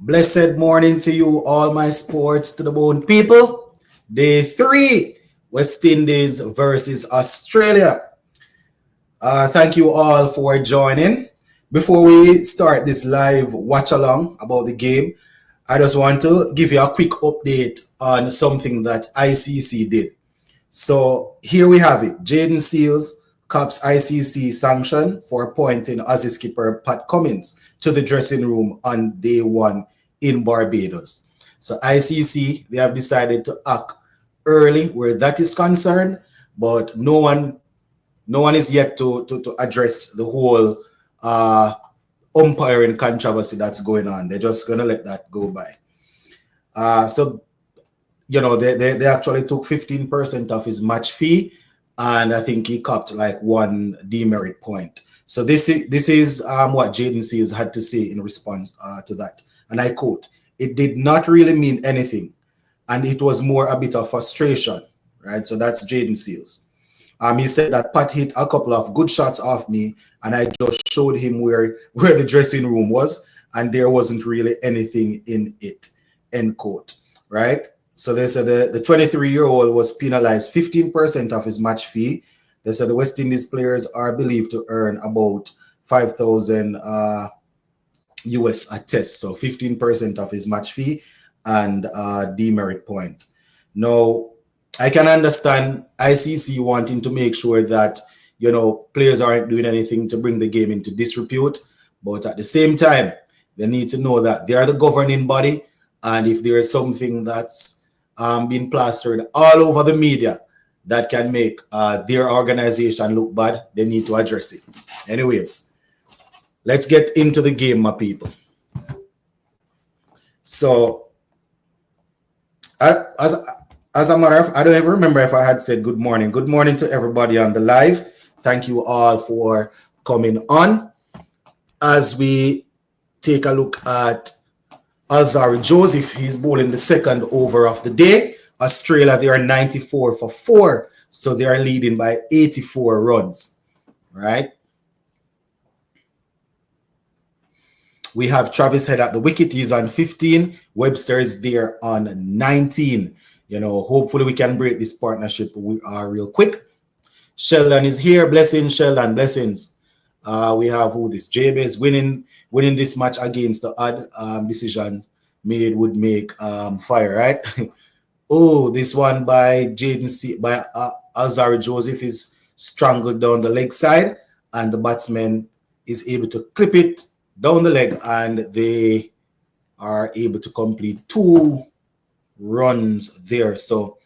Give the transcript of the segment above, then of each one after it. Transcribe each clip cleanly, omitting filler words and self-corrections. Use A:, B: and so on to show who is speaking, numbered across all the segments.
A: Blessed morning to you, all my sports to the bone people. Day 3, West Indies versus Australia. Thank you all for joining. Before we start this live watch along about the game, I just want to give you a quick update on something that ICC did. So here we have it. Jaden Seals cops ICC sanction for appointing Aussie skipper Pat Cummins to the dressing room on day 1 in Barbados. So ICC, they have decided to act early where that is concerned, but no one is yet to address the whole umpiring controversy that's going on. They're just going to let that go by. So they actually took 15% of his match fee, and I think he copped like 1 demerit point. So this is what Jaden Seals had to say in response to that. And I quote, "It did not really mean anything, and it was more a bit of frustration," right? So that's Jaden Seals. He said that Pat hit a couple of good shots off me, and I just showed him where the dressing room was, and there wasn't really anything in it, end quote, right? So they said the 23-year-old was penalized 15% of his match fee. They said the West Indies players are believed to earn about 5,000 US a test, so 15% of his match fee and demerit point. Now, I can understand ICC wanting to make sure that players aren't doing anything to bring the game into disrepute, but at the same time, they need to know that they are the governing body, and if there is something that's being plastered all over the media that can make their organization look bad, they need to address it. Anyways, let's get into the game, my people. So, as a matter of, I don't even remember if I had said good morning. Good morning to everybody on the live. Thank you all for coming on. As we take a look at Shamar Joseph, he's bowling the second over of the day. Australia, they are 94 for 4, so they are leading by 84 runs, right? We have Travis Head at the wicket. He's on 15. Webster is there on 19. Hopefully we can break this partnership real quick. Sheldon is here. Blessings, Sheldon. Blessings. We have this Jabez winning this match against the odd decision made would make fire, right? Oh, this one by Shamar Joseph is strangled down the leg side, and the batsman is able to clip it down the leg, and they are able to complete 2 runs there. So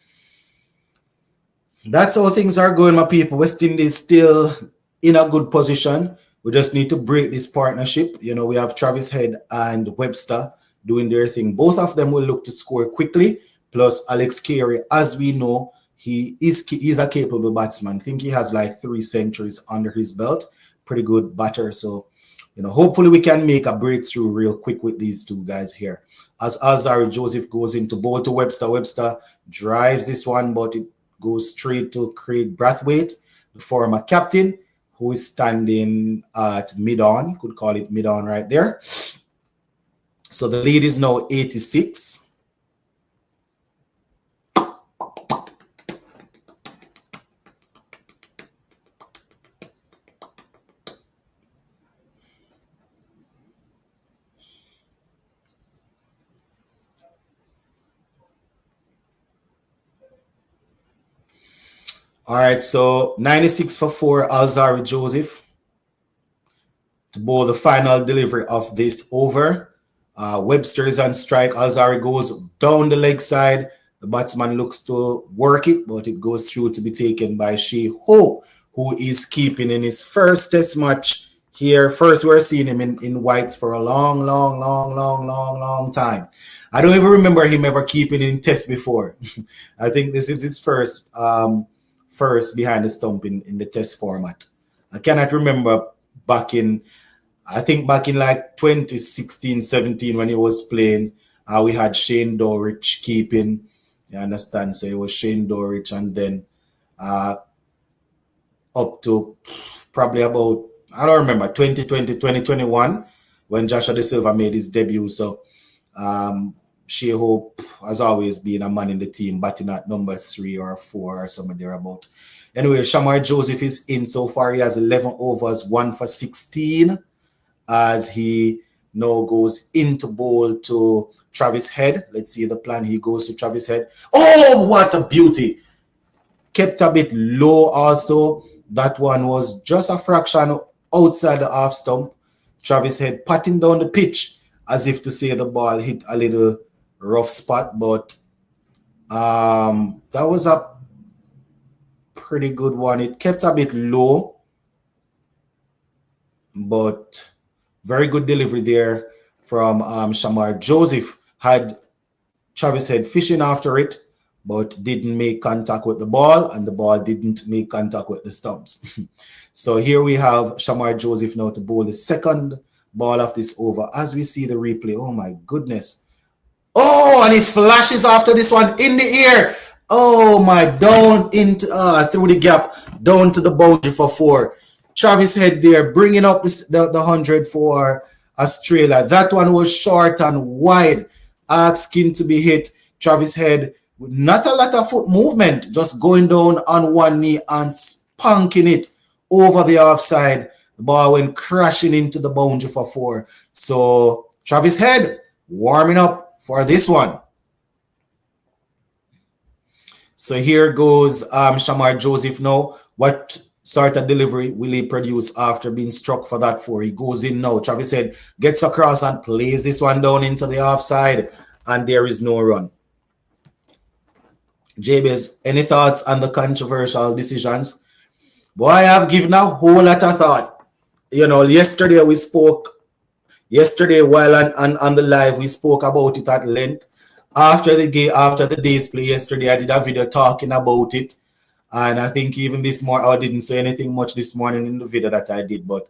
A: that's how things are going, my people. West Indies still in a good position. We just need to break this partnership. We have Travis Head and Webster doing their thing. Both of them will look to score quickly. Plus Alex Carey, as we know, he's a capable batsman. I think he has like 3 centuries under his belt. Pretty good batter. So hopefully we can make a breakthrough real quick with these 2 guys here. As Shamar Joseph goes into bowl to Webster. Webster drives this one, but it goes straight to Craig Brathwaite, the former captain, who is standing at mid-on. Could call it mid-on right there. So the lead is now 86. All right, so 96 for 4, Shamar Joseph to bowl the final delivery of this over. Webster is on strike. Shamar goes down the leg side. The batsman looks to work it, but it goes through to be taken by Shea Ho, who is keeping in his first test match here. First, we're seeing him in whites for a long time. I don't even remember him ever keeping in test before. I think this is his first behind the stump in the test format. I cannot remember back in like 2016, 17 when he was playing, we had Shane Dorrich keeping, you understand? So it was Shane Dorrich, and then up to probably about, I don't remember, 2020, 2021 when Joshua De Silva made his debut. So Shea Hope has always been a man in the team, batting at number 3 or 4 or somewhere thereabout. Anyway, Shamar Joseph is in so far. He has 11 overs, 1 for 16, as he now goes into bowl to Travis Head. Let's see the plan. He goes to Travis Head. Oh, what a beauty! Kept a bit low also. That one was just a fraction outside the half stump. Travis Head patting down the pitch as if to say the ball hit a little rough spot, but that was a pretty good one. It kept a bit low, but very good delivery there from Shamar Joseph. Had Travis Head fishing after it, but didn't make contact with the ball, and the ball didn't make contact with the stumps. So here we have Shamar Joseph now to bowl the second ball of this over. As we see the replay, oh my goodness. Oh, and he flashes after this one in the air. Oh my, down into through the gap, down to the boundary for 4. Travis Head there, bringing up the 100 for Australia. That one was short and wide, asking to be hit. Travis Head with not a lot of foot movement, just going down on one knee and spunking it over the offside. The ball went crashing into the boundary for 4. So Travis Head warming up for this one. So here goes Shamar Joseph now. What sort of delivery will he produce after being struck for that 4? He goes in now. Travis Head gets across and plays this one down into the offside, and there is no run. Jabez, any thoughts on the controversial decisions? Boy, I have given a whole lot of thought. You know, yesterday while on the live, we spoke about it at length. After the day's play yesterday, I did a video talking about it. And I think even this morning, I didn't say anything much this morning in the video that I did, but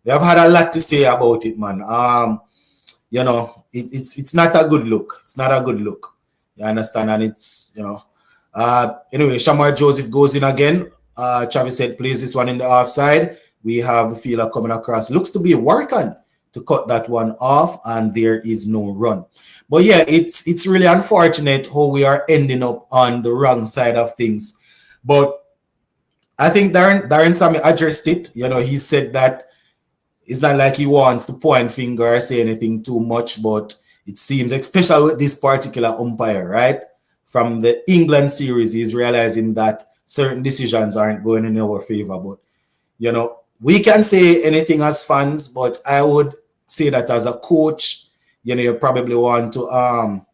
A: we have had a lot to say about it, man. You know, it's not a good look. It's not a good look. You understand? And it's, you know, anyway, Shamar Joseph goes in again. Travis Head plays this one in the offside. We have the fielder coming across. Looks to be working to cut that one off, and there is no run. But yeah, it's really unfortunate how we are ending up on the wrong side of things. But I think Darren Sammy addressed it. You know, he said that it's not like he wants to point finger or say anything too much, but it seems, especially with this particular umpire, right? From the England series, he's realizing that certain decisions aren't going in our favor. But, you know, we can say anything as fans, but I would say that as a coach, you know, you probably want to,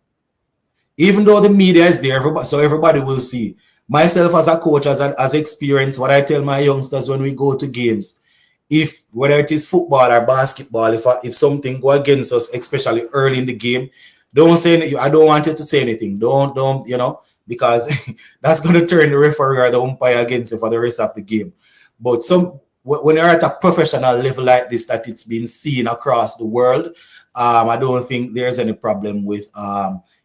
A: even though the media is there, everybody will see. Myself as a coach, as experience, what I tell my youngsters when we go to games, if whether it is football or basketball, if something go against us, especially early in the game, don't say anything. I don't want you to say anything. Don't, you know, because that's going to turn the referee or the umpire against you for the rest of the game. But when you're at a professional level like this, that it's been seen across the world, I don't think there's any problem with,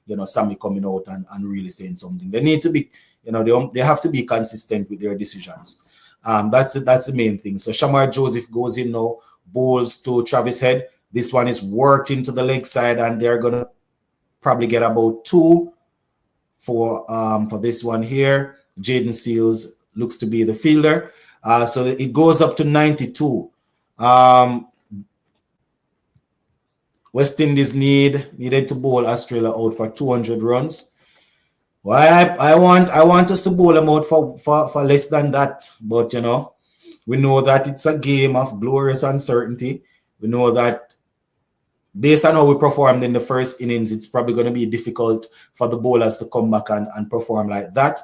A: you know, Sammy coming out and really saying something. They need to be, you know, they have to be consistent with their decisions. That's the main thing. So Shamar Joseph goes in now, bowls to Travis Head. This one is worked into the leg side, and they're gonna probably get about 2 for this one here. Jaden Seals looks to be the fielder. So it goes up to 92. West Indies needed to bowl Australia out for 200 runs. Well, I want us to bowl them out for less than that. But, you know, we know that it's a game of glorious uncertainty. We know that based on how we performed in the first innings, it's probably going to be difficult for the bowlers to come back and perform like that.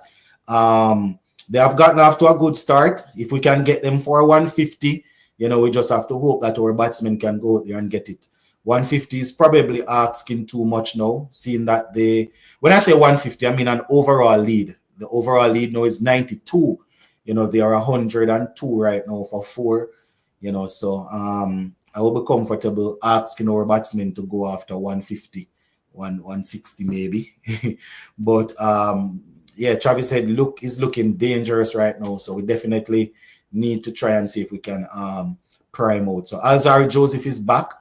A: They have gotten off to a good start. If we can get them for 150, you know, we just have to hope that our batsmen can go out there and get it. 150 is probably asking too much now, seeing that when I say 150, I mean an overall lead. The overall lead now is 92. You know, they are 102 right now for 4. You know, so I will be comfortable asking our batsmen to go after 150, 160 maybe. But yeah, Travis Head is looking dangerous right now, so we definitely need to try and see if we can prime out. So Alzari Joseph is back,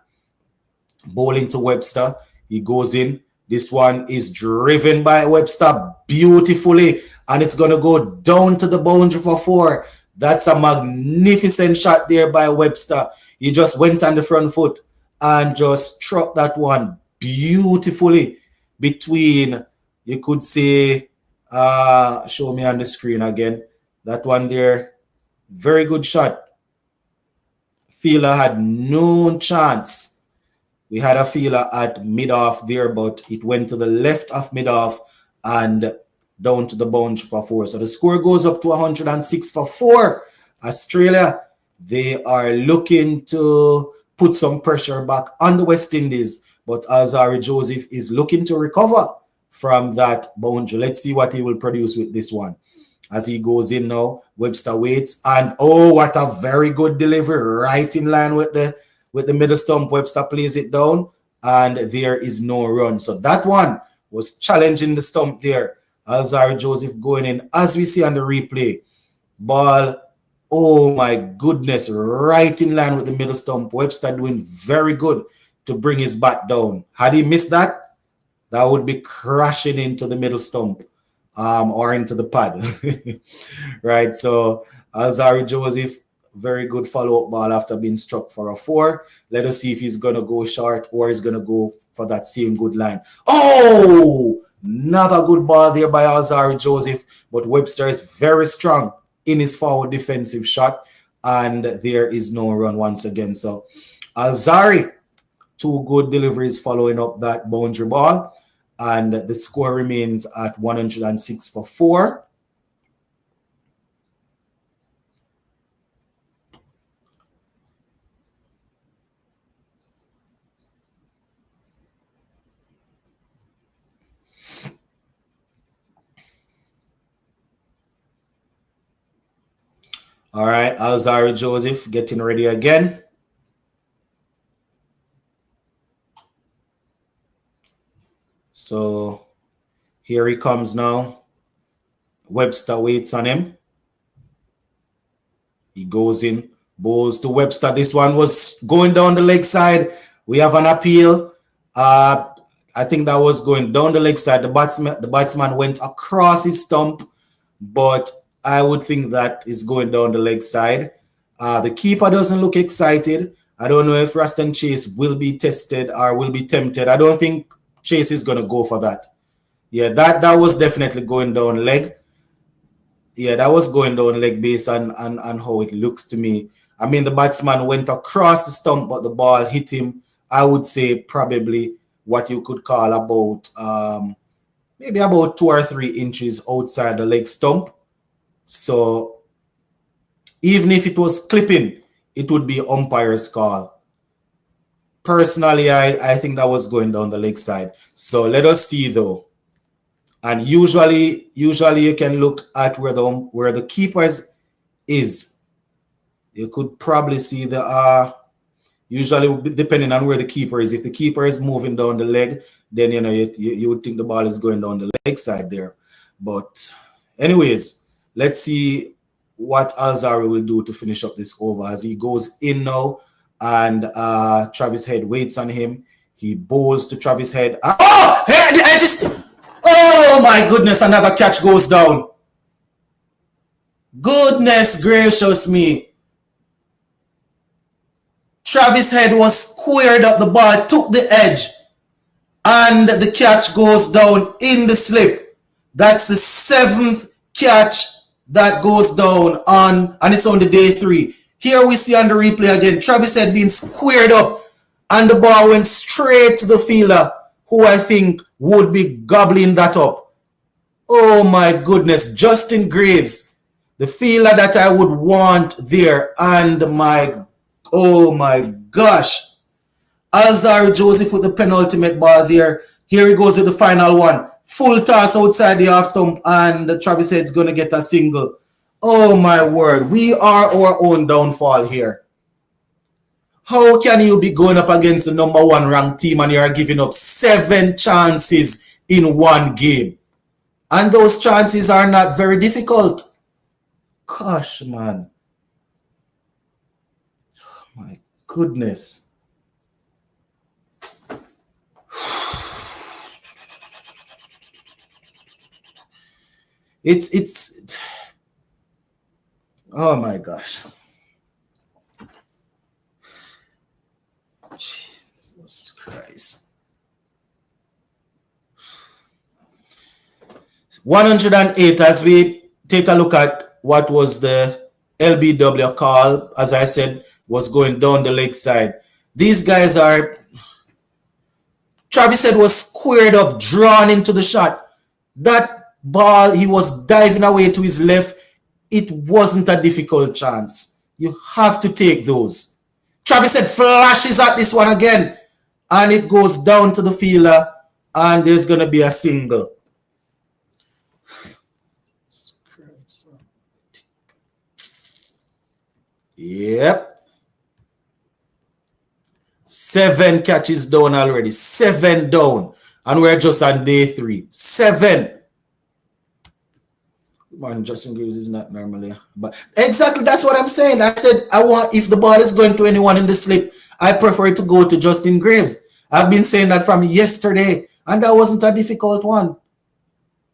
A: bowling to Webster. He goes in. This one is driven by Webster beautifully, and it's going to go down to the boundary for 4. That's a magnificent shot there by Webster. He just went on the front foot and just struck that one beautifully between, you could say, show me on the screen again. That one there, very good shot. Fielder had no chance. We had a fielder at mid-off there, but it went to the left of mid-off and down to the boundary for 4. So the score goes up to 106 for 4. Australia, they are looking to put some pressure back on the West Indies, but Shamar Joseph is looking to recover from that boundary. Let's see what he will produce with this one. As he goes in now, Webster waits, and oh, what a very good delivery, right in line with the middle stump. Webster plays it down, and there is no run. So that one was challenging the stump there. Shamar Joseph going in, as we see on the replay. Ball, oh my goodness, right in line with the middle stump. Webster doing very good to bring his bat down. Had he missed that, that would be crashing into the middle stump. Or into the pad. Right, so Shamar Joseph, very good follow-up ball after being struck for a 4. Let us see if he's going to go short or he's going to go for that same good line. Oh, another good ball there by Shamar Joseph, but Webster is very strong in his forward defensive shot, and there is no run once again. So Shamar, 2 good deliveries following up that boundary ball. And the score remains at 106 for 4. All right, Shamar Joseph getting ready again. So here he comes now. Webster waits on him. He goes in, bowls to Webster. This one was going down the leg side. We have an appeal. I think that was going down the leg side. The batsman went across his stump, but I would think that is going down the leg side. The keeper doesn't look excited. I don't know if Raston Chase will be tested or will be tempted. I don't think Chase is going to go for that. Yeah, that was definitely going down leg. Yeah, that was going down leg based on how it looks to me. I mean, the batsman went across the stump, but the ball hit him, I would say, probably what you could call about maybe about 2 or 3 inches outside the leg stump. So even if it was clipping, it would be umpire's call. Personally, I think that was going down the leg side. So let us see though. And usually you can look at where the keeper is. You could probably see the usually depending on where the keeper is. If the keeper is moving down the leg, then you would think the ball is going down the leg side there. But anyways, let's see what Shamar will do to finish up this over as he goes in now, and Travis Head waits on him. He bowls to Travis Head. Oh, oh my goodness, another catch goes down. Goodness gracious me. Travis Head was squared up the ball, took the edge, and the catch goes down in the slip. That's the 7th catch that goes down and it's on the day 3. Here we see on the replay again, Travis Head being squared up, and the ball went straight to the fielder, who I think would be gobbling that up. Oh my goodness, Justin Graves, the fielder that I would want there, and oh my gosh. Shamar Joseph with the penultimate ball there. Here he goes with the final one. Full toss outside the off stump, and Travis Head's going to get a single. Oh my word. We are our own downfall here. How can you be going up against the number 1 ranked team and you are giving up 7 chances in one game? And those chances are not very difficult. Gosh, man. Oh my goodness. It's oh my gosh. Jesus Christ. 108 as we take a look at what was the LBW call, as I said, was going down the leg side. These guys are, Travis said, was squared up, drawn into the shot. That ball, he was diving away to his left. It wasn't a difficult chance. You have to take those. Travis said flashes at this one again, and it goes down to the fielder, and there's going to be a single. Yep. 7 catches down already. 7 down. And we're just on day 3. 7. Man, Justin Greaves is not normally. But exactly, that's what I'm saying. I said, if the ball is going to anyone in the slip, I prefer it to go to Justin Greaves. I've been saying that from yesterday. And that wasn't a difficult one.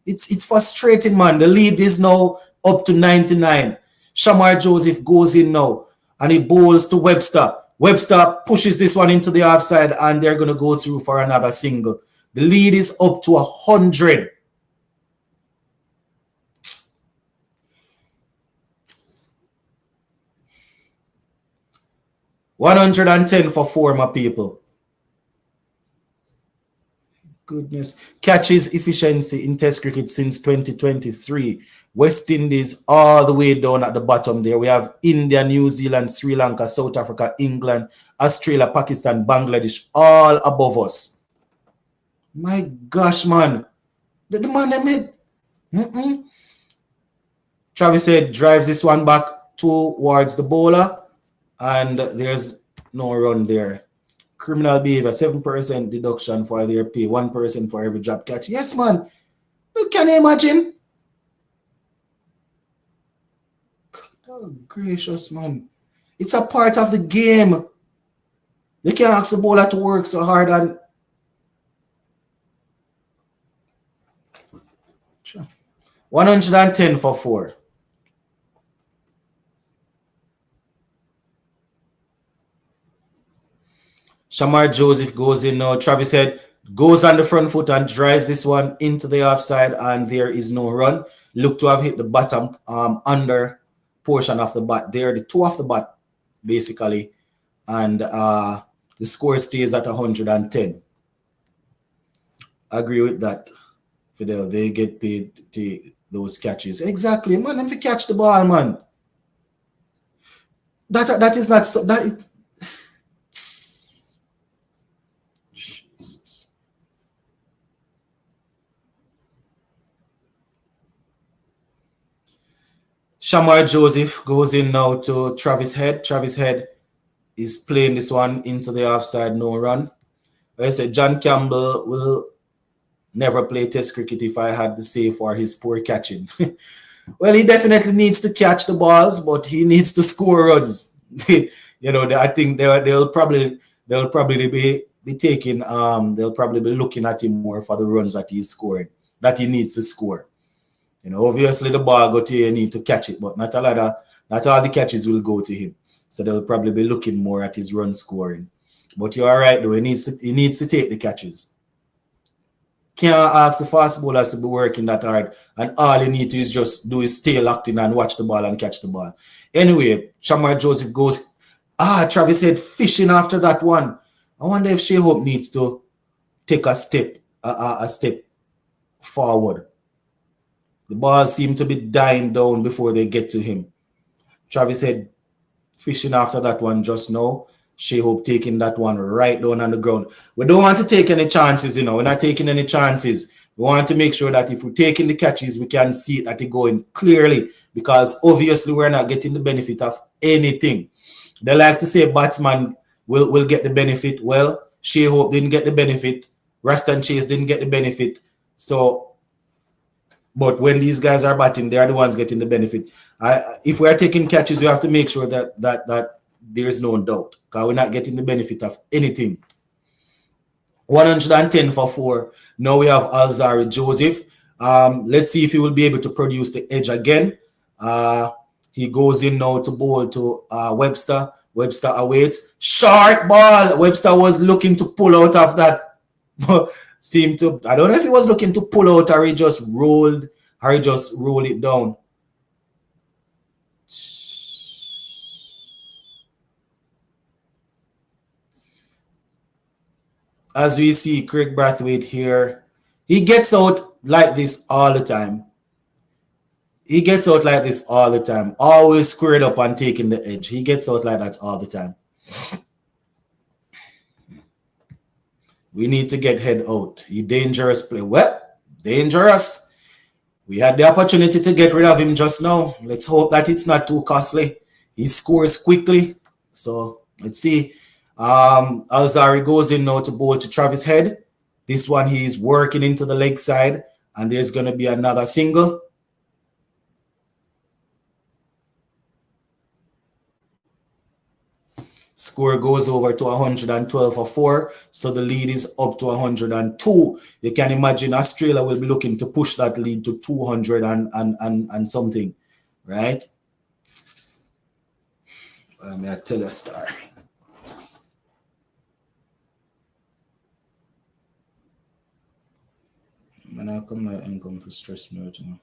A: It's frustrating, man. The lead is now up to 99. Shamar Joseph goes in now, and he bowls to Webster. Webster pushes this one into the offside, and they're going to go through for another single. The lead is up to 100. $110 for 4, my people. Goodness. Catches efficiency in Test cricket since 2023. West Indies all the way down at the bottom there. We have India, New Zealand, Sri Lanka, South Africa, England, Australia, Pakistan, Bangladesh, all above us. My gosh, man. The man they made. Travis said drives this one back towards the bowler, and there's no run there. Criminal behavior, 7% deduction for their pay, 1% for every drop catch. Yes, man. Can you imagine? God gracious, man. It's a part of the game. They can't ask the bowler to work so hard and $110 for 4. Shamar Joseph goes in now. Travis Head goes on the front foot and drives this one into the offside, and there is no run. Look to have hit the bottom under portion of the bat there, the toe of the bat, basically. And the score stays at 110. Agree with that, Fidel. They get paid to take those catches. Exactly, man. If you catch the ball, man. That is not so. That is, Shamar Joseph goes in now to Travis Head. Travis Head is playing this one into the offside, no run. I said John Campbell will never play Test cricket if I had to say for his poor catching. Well, he definitely needs to catch the balls, but he needs to score runs. You know, I think they'll probably be taking they'll probably be looking at him more for the runs that he's scoring, that he needs to score. You know, obviously the ball go to you, you need to catch it, but not all the catches will go to him. So they'll probably be looking more at his run scoring. But you're all right though, he needs to take the catches. Can't ask the fast bowlers to be working that hard, and all you need to is just do is stay locked in and watch the ball and catch the ball. Anyway, Shamar Joseph goes, Travis Head fishing after that one. I wonder if Shea Hope needs to take a step forward. The ball seemed to be dying down before they get to him. Travis Head fishing after that one just now. Shea Hope taking that one right down on the ground. We don't want to take any chances, you know. We're not taking any chances. We want to make sure that if we're taking the catches, we can see that they're going clearly, because obviously we're not getting the benefit of anything. They like to say batsman will get the benefit. Well, Shea Hope didn't get the benefit. Raston Chase didn't get the benefit. But when these guys are batting, they are the ones getting the benefit. If we are taking catches, we have to make sure that there is no doubt, because we're not getting the benefit of anything. 110 for 4. Now we have Alzari Joseph. Let's see if he will be able to produce the edge again. He goes in now to bowl to Webster. Webster awaits. Short ball. Webster was looking to pull out of that. Seemed to, I don't know if he was looking to pull out or he just rolled it down. As we see Craig Brathwaite here, he gets out like this all the time. He gets out like this all the time. Always squared up and taking the edge. He gets out like that all the time. We need to get head out. He dangerous play. Well, dangerous. We had the opportunity to get rid of him just now. Let's hope that it's not too costly. He scores quickly. So let's see. Alzari goes in now to bowl to Travis Head. This one he's working into the leg side. And there's going to be another single. Score goes over to 112 for 4. So the lead is up to 102. You can imagine Australia will be looking to push that lead to 200 and something. Right? Let me tell you a story. Man, how come my income to stress me out, you know?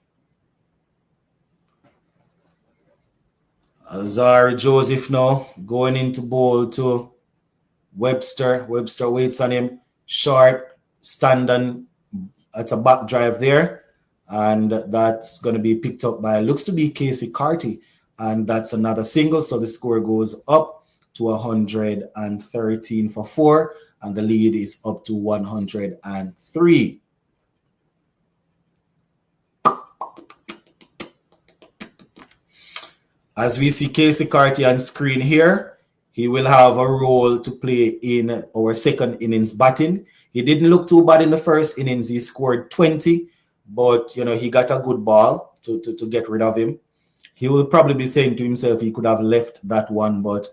A: Shamar Joseph now going into bowl to Webster. Webster waits on him. Short, standing. It's a back drive there. And that's going to be picked up by, looks to be Casey Carty. And that's another single. So the score goes up to 113 for 4. And the lead is up to 103. As we see Casey Carty on screen here, he will have a role to play in our second innings batting. He didn't look too bad in the first innings. He scored 20, but you know he got a good ball to get rid of him. He will probably be saying to himself he could have left that one, but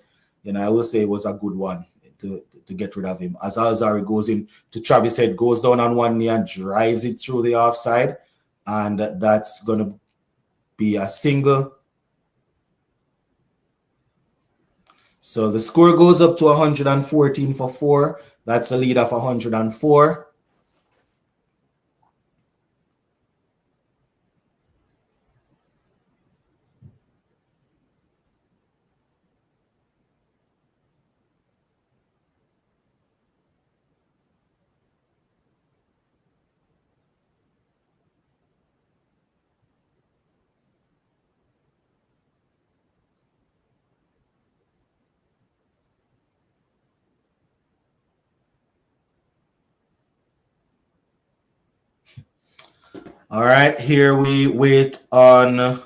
A: you know I will say it was a good one to get rid of him. As Alzari goes in to Travis Head, goes down on one knee and drives it through the offside, and that's going to be a single. So the score goes up to 114 for 4. That's a lead of 104. All right, here we wait on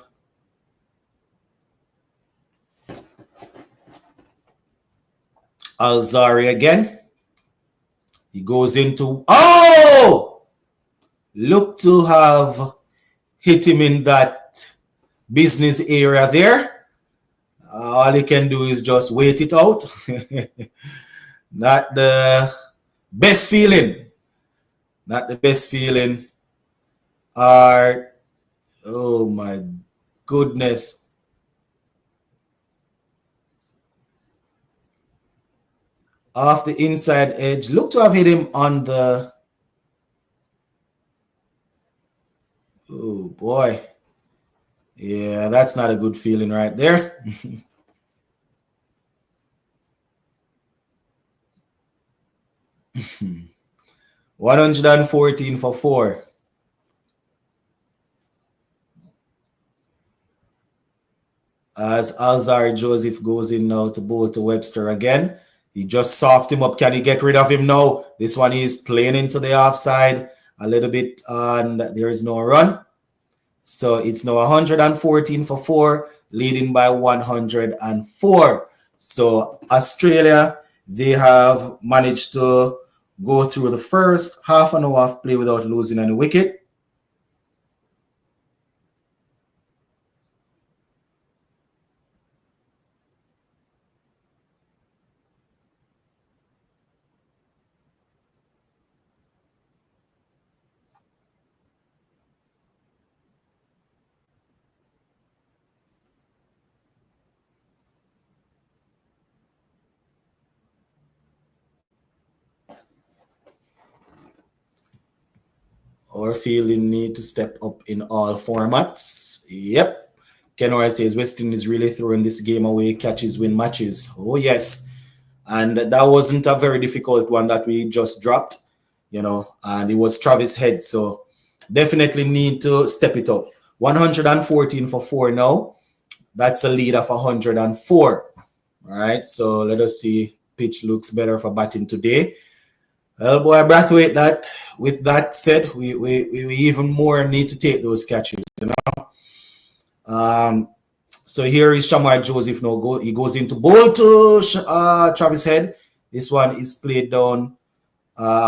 A: Alzari again. He goes into, look to have hit him in that business area there. All he can do is just wait it out. Not the best feeling. Not the best feeling. Oh my goodness. Off the inside edge. Look to have hit him on the... Oh boy. Yeah, that's not a good feeling right there. $114 for 4. As Shamar Joseph goes in now to bowl to Webster again. He just soft him up. Can he get rid of him now? This one is playing into the offside a little bit, and there is no run. So it's now 114 for 4, leading by 104. So Australia, they have managed to go through the first half an hour of play without losing any wicket. Our fielding need to step up in all formats. Yep. Kenora says West Indies really throwing this game away. Catches win matches. Oh, yes. And that wasn't a very difficult one that we just dropped, and it was Travis Head. So definitely need to step it up. 114 for 4 now. That's a lead of 104. All right. So let us see. Pitch looks better for batting today. Well, boy, Brathwaite, with that said, we even more need to take those catches, So here is Shamar Joseph now. He goes into ball to Travis Head. This one is played down.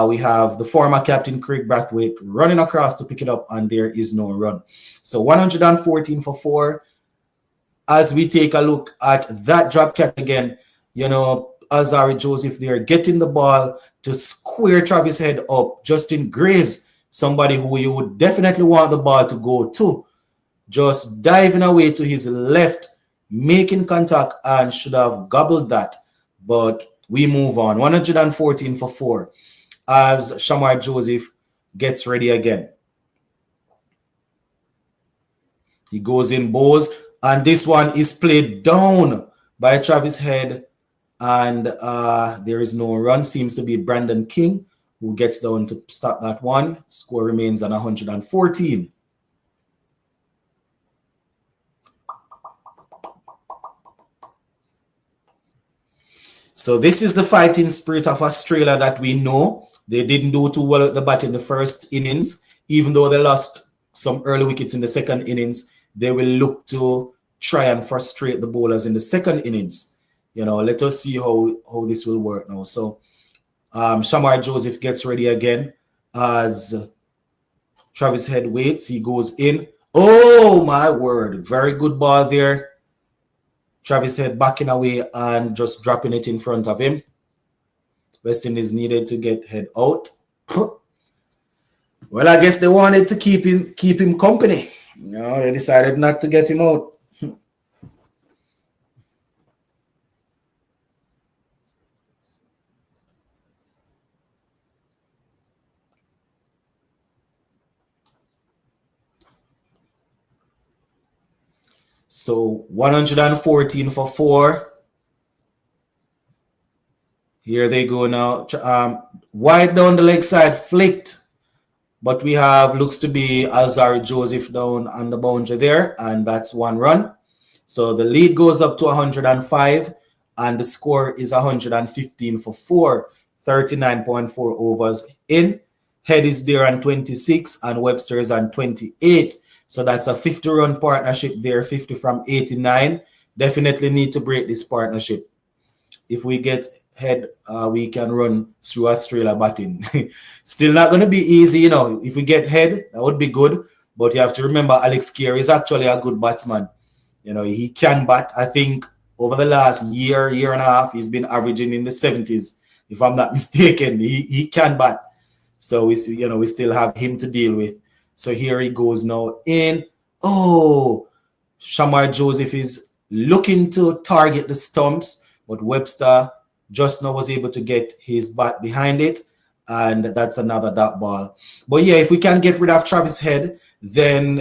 A: We have the former captain Craig Brathwaite running across to pick it up, and there is no run. So 114 for 4. As we take a look at that drop catch again, Alzarri Joseph there getting the ball to square Travis Head up. Justin Graves, somebody who you would definitely want the ball to go to, just diving away to his left, making contact, and should have gobbled that. But we move on. 114 for 4 as Shamar Joseph gets ready again. He goes in bows, and this one is played down by Travis Head, and there is no run. Seems to be Brandon King who gets down to stop that one. Score remains on 114. So this is the fighting spirit of Australia that we know. They didn't do too well at the bat in the first innings. Even though they lost some early wickets in the second innings, they will look to try and frustrate the bowlers in the second innings. Let us see how this will work now. So Shamar Joseph gets ready again as Travis Head waits. He goes in. Oh, my word. Very good ball there. Travis Head backing away and just dropping it in front of him. West Indies needed to get Head out. Well, I guess they wanted to keep him company. They decided not to get him out. So 114 for 4. Here they go now. Wide down the leg side, flicked. But we have, looks to be Alzarri Joseph down on the boundary there. And that's one run. So the lead goes up to 105. And the score is 115 for 4. 39.4 overs in. Head is there on 26 and Webster is on 28. So that's a 50-run partnership there, 50 from 89. Definitely need to break this partnership. If we get Head, we can run through Australia batting. Still not going to be easy, If we get Head, that would be good. But you have to remember, Alex Carey is actually a good batsman. He can bat. I think over the last year and a half, he's been averaging in the 70s. If I'm not mistaken, he can bat. So we still have him to deal with. So here he goes now in. Oh, Shamar Joseph is looking to target the stumps, but Webster just now was able to get his bat behind it, and that's another dot ball. But yeah, if we can get rid of Travis Head, then,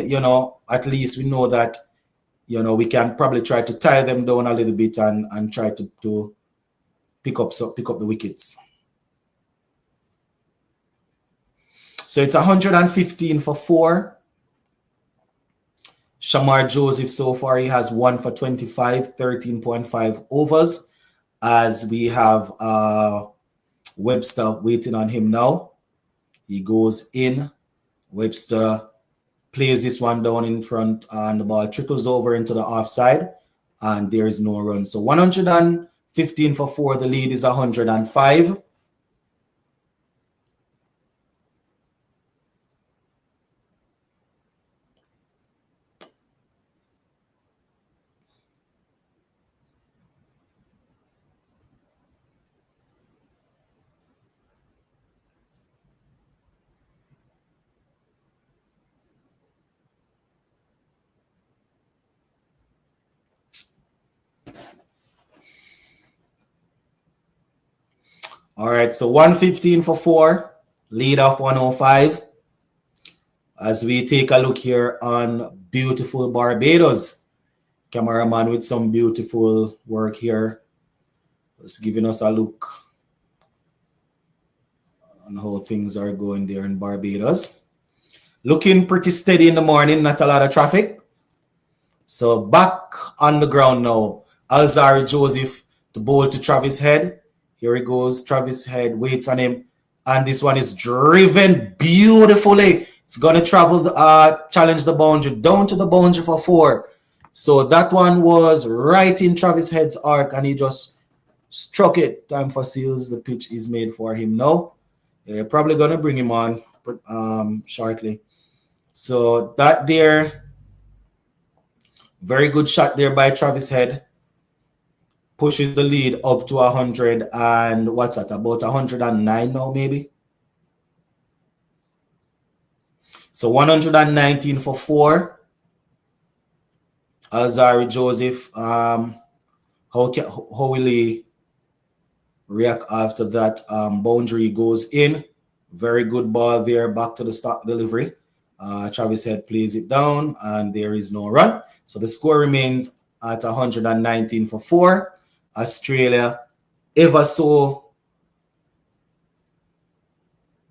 A: at least we know that, we can probably try to tie them down a little bit and try to pick up the wickets. So it's 115 for 4. Shamar Joseph so far, he has 1 for 25, 13.5 overs. As we have Webster waiting on him now. He goes in. Webster plays this one down in front and the ball trickles over into the offside. And there is no run. So 115 for 4. The lead is 105. All right, so 115 for 4, lead off 105. as we take a look here on beautiful Barbados. Cameraman with some beautiful work here. Just giving us a look on how things are going there in Barbados. Looking pretty steady in the morning, not a lot of traffic. So back on the ground now. Alzari Joseph to bowl to Travis Head. Here he goes. Travis Head waits on him. And this one is driven beautifully. It's going to travel, challenge the boundary, down to the boundary for 4. So that one was right in Travis Head's arc, and he just struck it. Time for Seals. The pitch is made for him now. They're probably going to bring him on shortly. So that there, very good shot there by Travis Head. Pushes the lead up to 100 and what's that, about 109 now maybe? So 119 for 4. Alzari Joseph, how will he react after that boundary goes in? Very good ball there, back to the stop delivery. Travis Head plays it down and there is no run. So the score remains at 119 for 4. Australia, ever so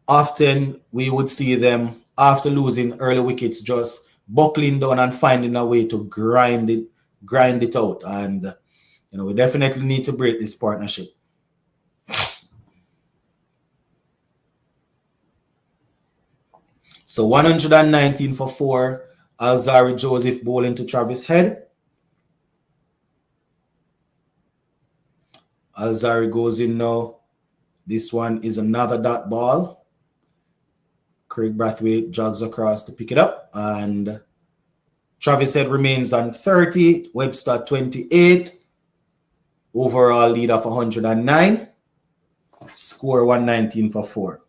A: often we would see them after losing early wickets just buckling down and finding a way to grind it out. And we definitely need to break this partnership. So 119 for 4. Alzari Joseph bowling to Travis Head. Alzari goes in now. This one is another dot ball. Craig Brathwaite jogs across to pick it up. And Travis Head remains on 30. Webster 28. Overall lead of 109. Score 119 for 4.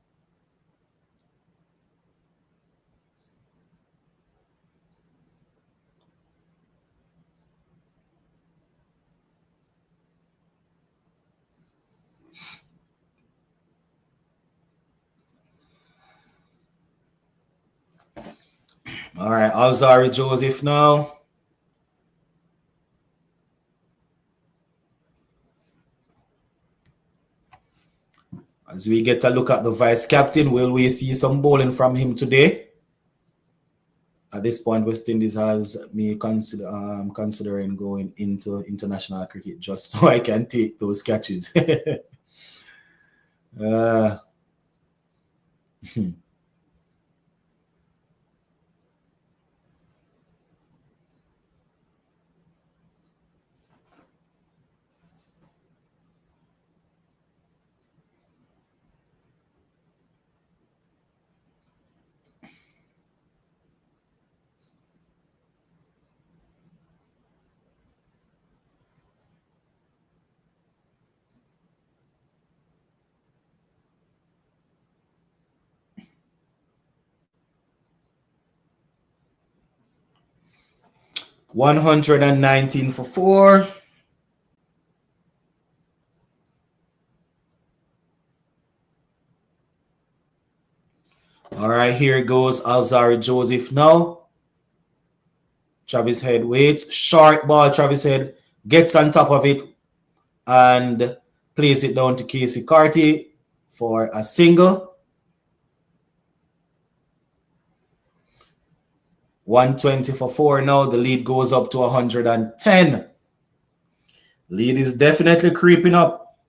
A: All right, Alzari Joseph now. As we get a look at the vice captain, will we see some bowling from him today? At this point, West Indies has me considering going into international cricket just so I can take those catches. $119 for 4. All right, here goes Alzari Joseph now. Travis Head waits. Short ball. Travis Head gets on top of it and plays it down to Casey Carty for a single. 120 for 4 now. The lead goes up to 110. Lead is definitely creeping up.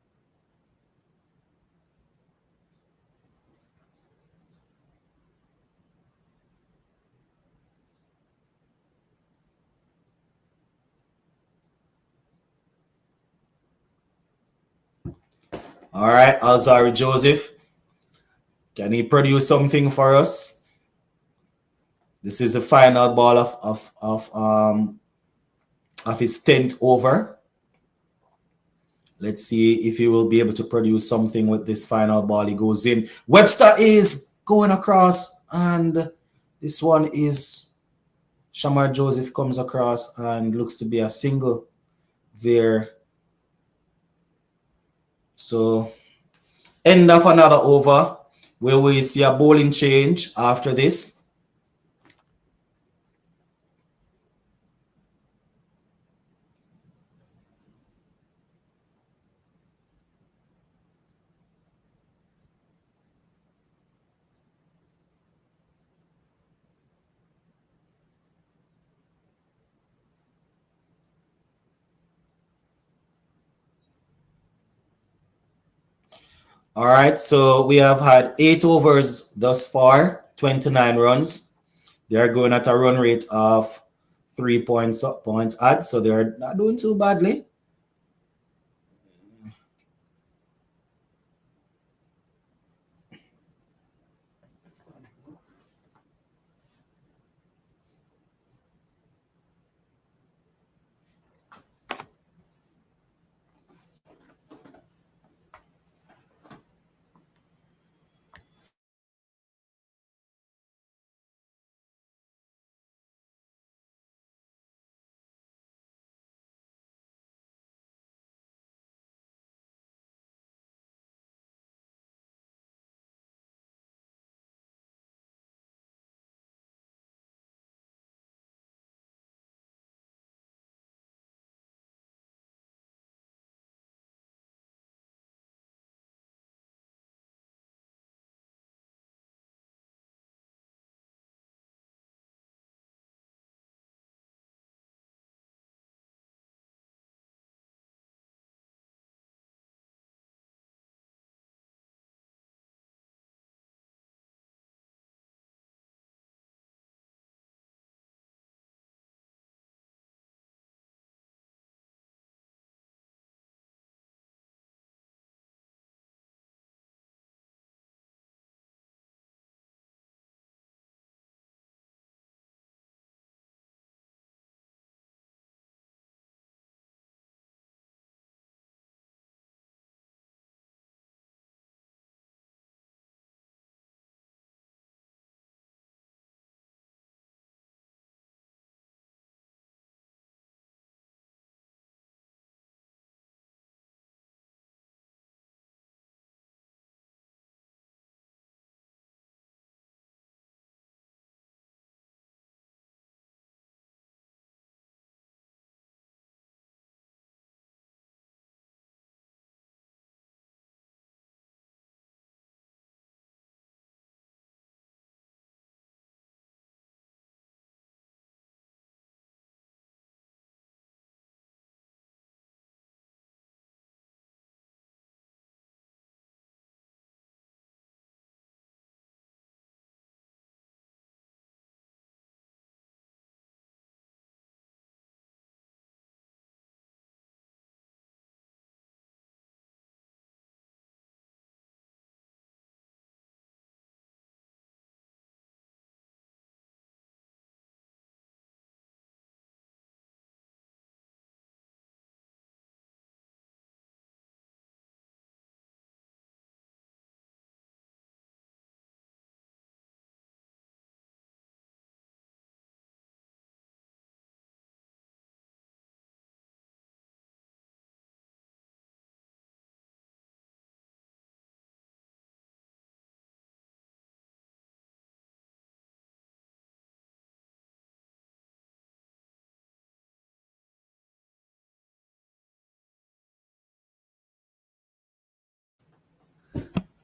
A: All right, Alzari Joseph. Can he produce something for us? This is the final ball of his 10th over. Let's see if he will be able to produce something with this final ball. He goes in. Webster is going across, and this one is Shamar Joseph comes across and looks to be a single there. So, end of another over. Where we see a bowling change after this. All right, so we have had 8 overs thus far, 29 runs. They are going at a run rate of 3 points add, so they're not doing too badly.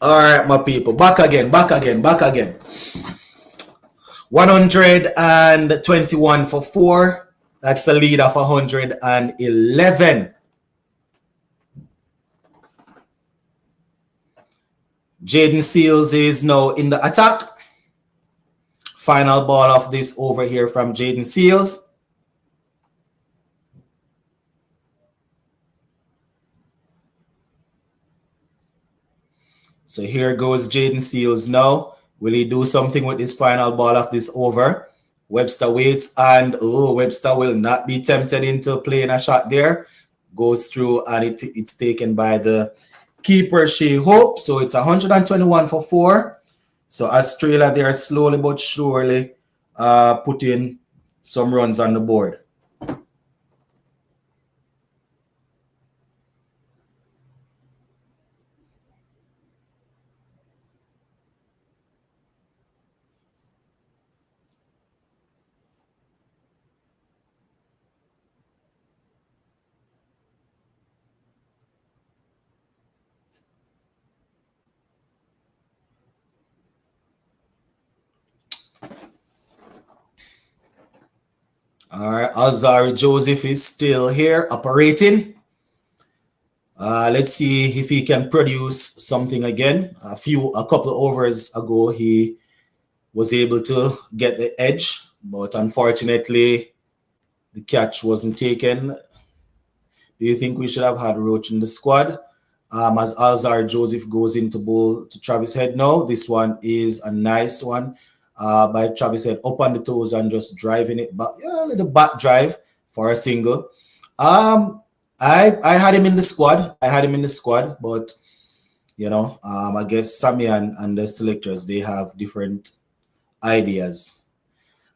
A: All right, my people, back again, back again, back again. 121 for 4. That's a lead of 111. Jaden Seals is now in the attack. Final ball of this over here from Jaden Seals. So here goes Jaden Seals now. Will he do something with this final ball of this over? Webster waits, and Webster will not be tempted into playing a shot there. Goes through, and it's taken by the keeper, Shea Hope. So it's 121 for 4. So Australia, they are slowly but surely putting some runs on the board. All right, Shamar Joseph is still here operating. Let's see if he can produce something again. A couple of overs ago, he was able to get the edge, but unfortunately, the catch wasn't taken. Do you think we should have had Roach in the squad? As Alzar Joseph goes into bowl to Travis Head now, this one is a nice one by Travis Head, up on the toes and just driving it back. Yeah, a little back drive for a single. I had him in the squad. But I guess Sammy and the selectors, they have different ideas.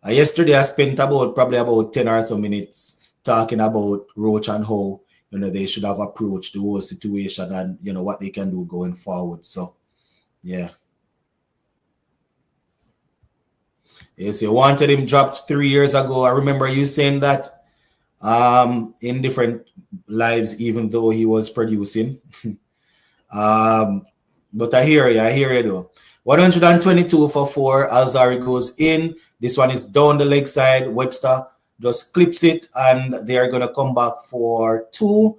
A: Yesterday, I spent probably about 10 or so minutes talking about Roach and how they should have approached the whole situation and what they can do going forward. So, yeah. Yes, you wanted him dropped 3 years ago. I remember you saying that in different lives, even though he was producing. But I hear you though. 122 for 4. Alzari goes in. This one is down the leg side. Webster just clips it, and they are going to come back for 2.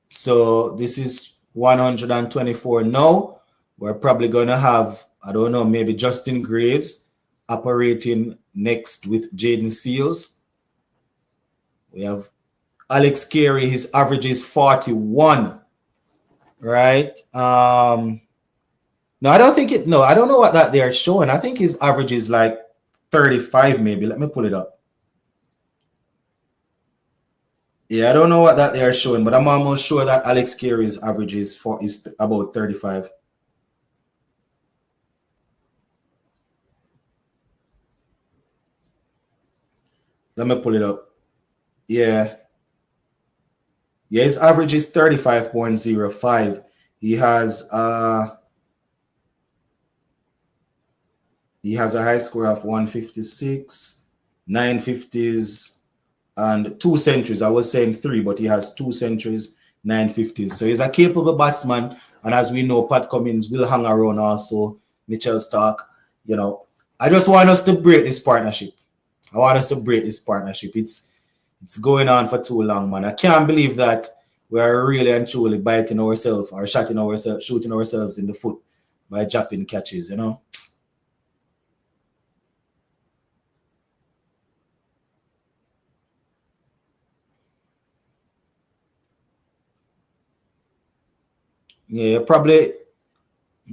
A: So this is 124 now. We're probably going to have, I don't know, maybe Justin Graves operating next with Jaden Seals. We have Alex Carey. His average is 41. Right? No, I don't think it. No, I don't know what that they are showing. I think his average is like 35, maybe. Let me pull it up. Yeah, I don't know what that they are showing, but I'm almost sure that Alex Carey's average is about 35. Let me pull it up. Yeah. Yeah, his average is 35.05. He has a high score of 156, 950s, and 2 centuries. I was saying 3, but he has 2 centuries, 950s. So he's a capable batsman. And as we know, Pat Cummins will hang around also, Mitchell Stark. I just want us to break this partnership. It's going on for too long, man. I can't believe that we're really and truly biting ourselves or shooting ourselves in the foot by dropping catches. Yeah, you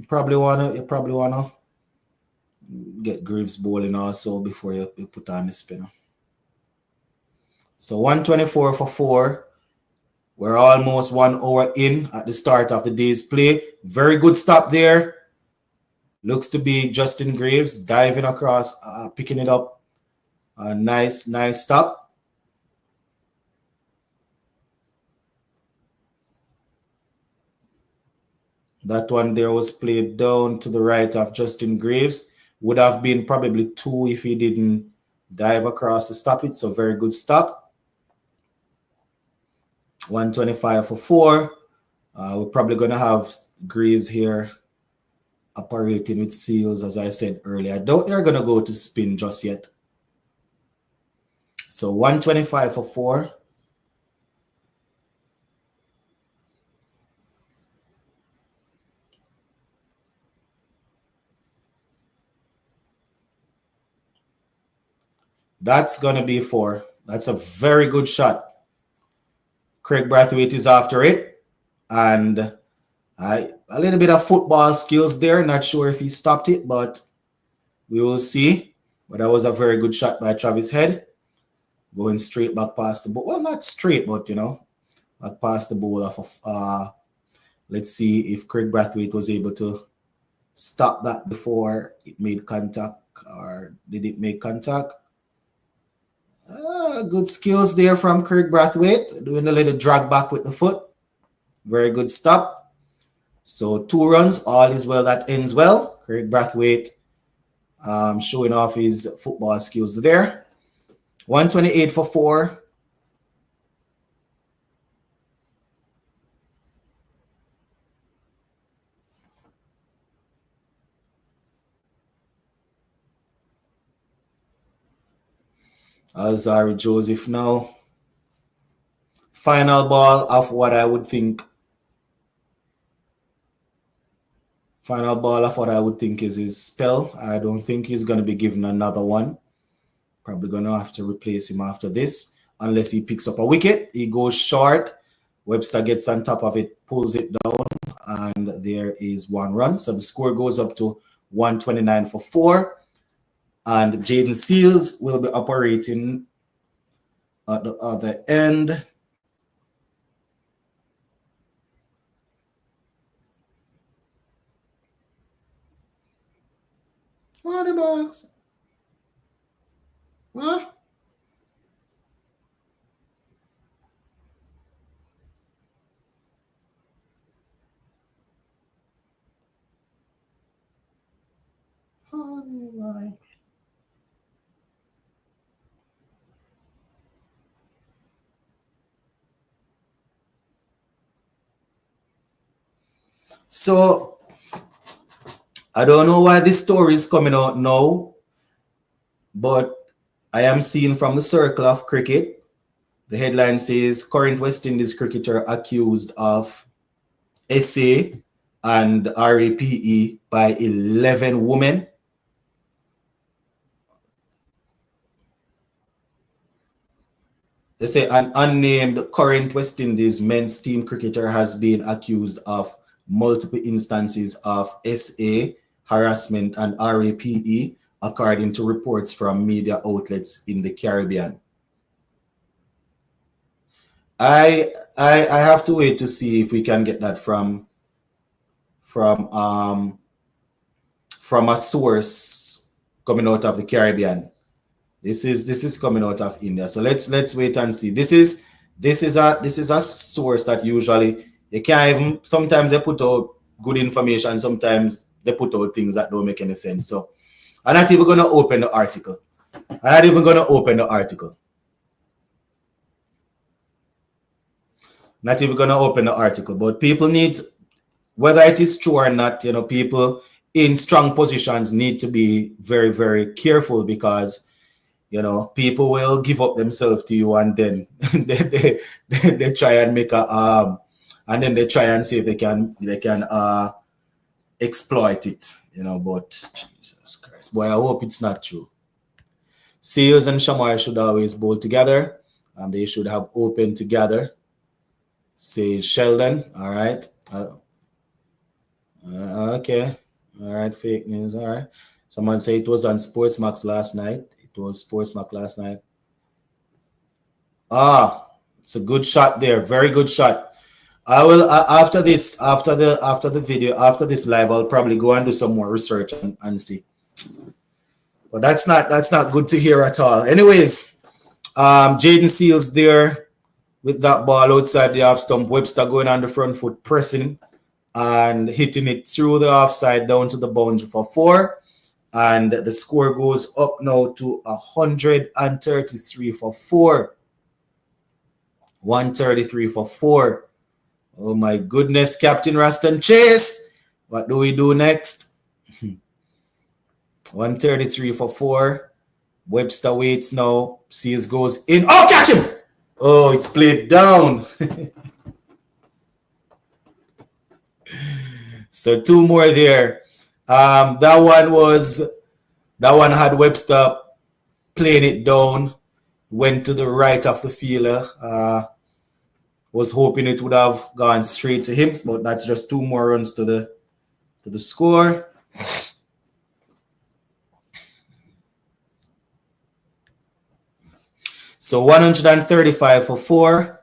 A: probably wanna get Greaves bowling also before you put on the spinner. So 124 for 4. We're almost 1 hour in at the start of the day's play. Very good stop there. Looks to be Justin Graves diving across, picking it up. Nice stop. That one there was played down to the right of Justin Graves. Would have been probably 2 if he didn't dive across to stop it. So very good stop. 125 for 4. We're probably going to have Graves here operating with Seals, as I said earlier. I doubt they're going to go to spin just yet. So 125 for 4. That's going to be 4. That's a very good shot. Craig Brathwaite is after it. And a little bit of football skills there. Not sure if he stopped it, but we will see. But that was a very good shot by Travis Head. Going straight back past the ball. Well, not straight, but back past the ball of let's see if Craig Brathwaite was able to stop that before it made contact, or did it make contact? Good skills there from Craig Brathwaite, doing a little drag back with the foot. Very good stop. So 2 runs, all is well that ends well. Craig Brathwaite showing off his football skills there. 128 for 4. Alzari Joseph now. final ball of what I would think. Final ball of what I would think is his spell. I don't think he's going to be given another one. Probably going to have to replace him after this. Unless he picks up a wicket. He goes short. Webster gets on top of it, pulls it down, and there is 1 run. So the score goes up to 129 for 4. And Jaden Seals will be operating at the other end. What the box? What? Oh my. So I don't know why this story is coming out now, but I am seeing from the circle of cricket, the headline says current West Indies cricketer accused of SA and RAPE by 11 women. They say an unnamed current West Indies men's team cricketer has been accused of multiple instances of SA harassment and RAPE, according to reports from media outlets in the Caribbean. I have to wait to see if we can get that from a source coming out of the Caribbean. This is coming out of India. So let's wait and see. This is a source that usually you can't even, sometimes they put out good information, sometimes they put out things that don't make any sense. So I'm not even gonna open the article. Not even gonna open the article. But people need, whether it is true or not, people in strong positions need to be very, very careful, because people will give up themselves to you, and then they try and make a and then they try and see if they can exploit it, but Jesus Christ, boy, I hope it's not true. Seals and Shamar should always bowl together, and they should have opened together. Say Sheldon, all right. Okay, all right, fake news, all right. Someone say it was on Sportsmax last night. It was Sportsmax last night. It's a good shot there. Very good shot. I will after this, after the video, after this live, I'll probably go and do some more research and see. But that's not good to hear at all. Anyways, Jaden Seals there with that ball outside the off stump. Webster going on the front foot, pressing and hitting it through the offside down to the boundary for 4. And the score goes up now to 133 for 4. 133 for 4. Oh my goodness, Captain Raston Chase. What do we do next? 133 for 4. Webster waits now. Seals goes in. Oh, catch him! Oh, it's played down. So 2 more there. That one had Webster playing it down. Went to the right of the fielder. Was hoping it would have gone straight to him, but that's just 2 more runs to the score. So 135 for 4.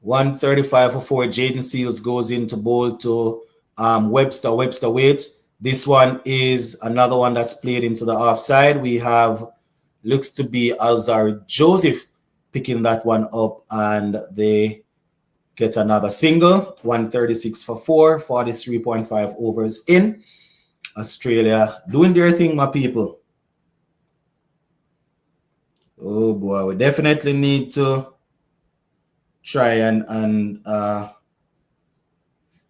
A: $135 for 4. Jaden Seals goes into bowl to Webster. Webster waits. This one is another one that's played into the offside. We have, looks to be Shamar Joseph picking that one up, and they get another single. 136 for 4. 43.5 overs in. Australia doing their thing, my people. Oh boy, we definitely need to try and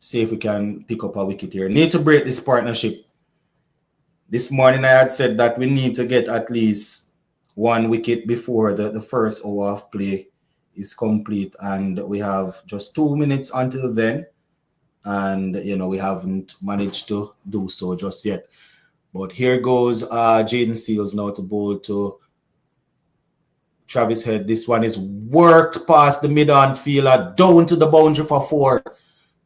A: See if we can pick up a wicket here. Need to break this partnership. This morning I had said that we need to get at least one wicket before the first hour of play is complete, and we have just 2 minutes until then, and we haven't managed to do so just yet. But here goes Jaden Seals now to bowl to Travis Head. This one is worked past the mid-on fielder down to the boundary for 4.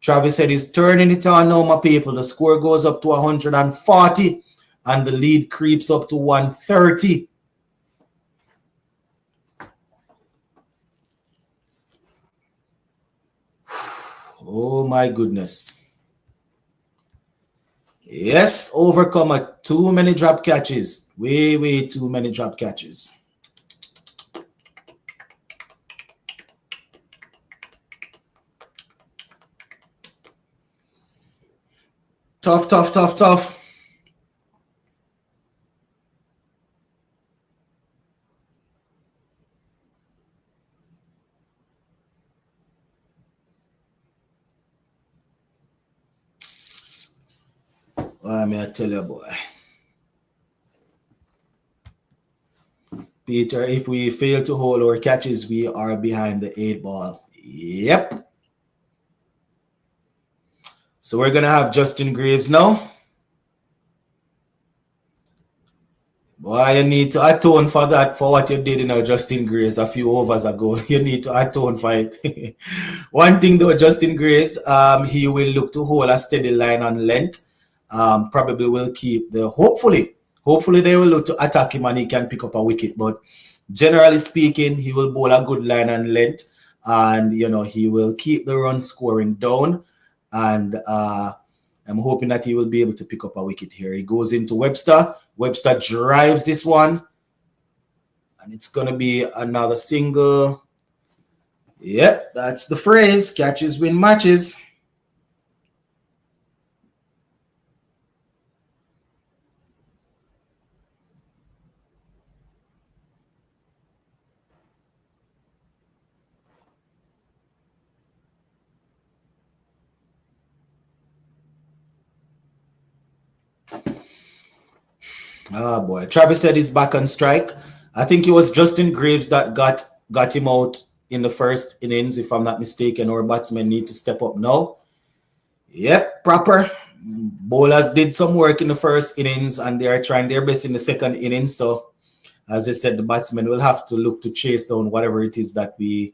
A: Travis Head is turning it on now, my people. The score goes up to 140 and the lead creeps up to 130. Oh my goodness. Yes, overcomer. Too many drop catches. Way too many drop catches. Tough. Well, may I tell you, boy. Peter, if we fail to hold our catches, we are behind the 8 ball. Yep. So we're going to have Justin Graves now. Boy, you need to atone for that, for what you did Justin Graves a few overs ago. You need to atone for it. One thing though, Justin Graves, he will look to hold a steady line on length. Probably will keep hopefully they will look to attack him and he can pick up a wicket. But generally speaking, he will bowl a good line on length, and he will keep the run scoring down. And I'm hoping that he will be able to pick up a wicket here. He goes into Webster. Webster drives this one, and it's going to be another single. Yep, that's the phrase. Catches win matches. Oh boy, Travis said he's back on strike. I think it was Justin Graves that got him out in the first innings, if I'm not mistaken. Our batsmen need to step up now. Yep, proper. Bowlers did some work in the first innings, and they are trying their best in the second innings. So, as I said, the batsmen will have to look to chase down whatever it is that we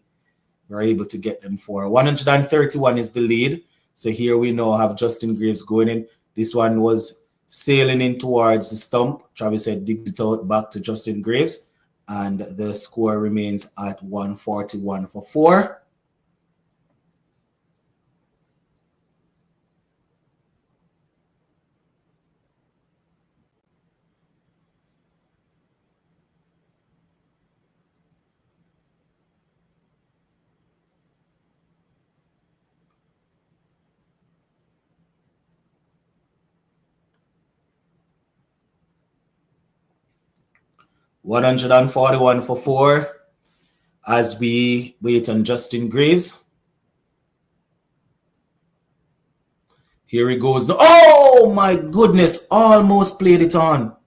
A: were able to get them for. 131 is the lead. So here we now have Justin Graves going in. This one was sailing in towards the stump. Travis said digs it out back to Justin Graves, and the score remains at 141 for 4. $141 for 4 as we wait on Justin Graves. Here he goes. Oh my goodness, almost played it on.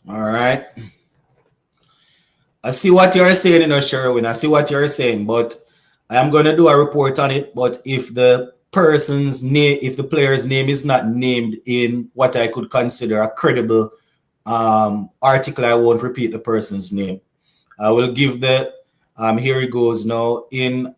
A: All right. I see what you're saying, Sherwin. I see what you're saying, but I am going to do a report on it. But if the person's name, if the player's name is not named in what I could consider a credible article, I won't repeat the person's name. I will give the, here he goes now in,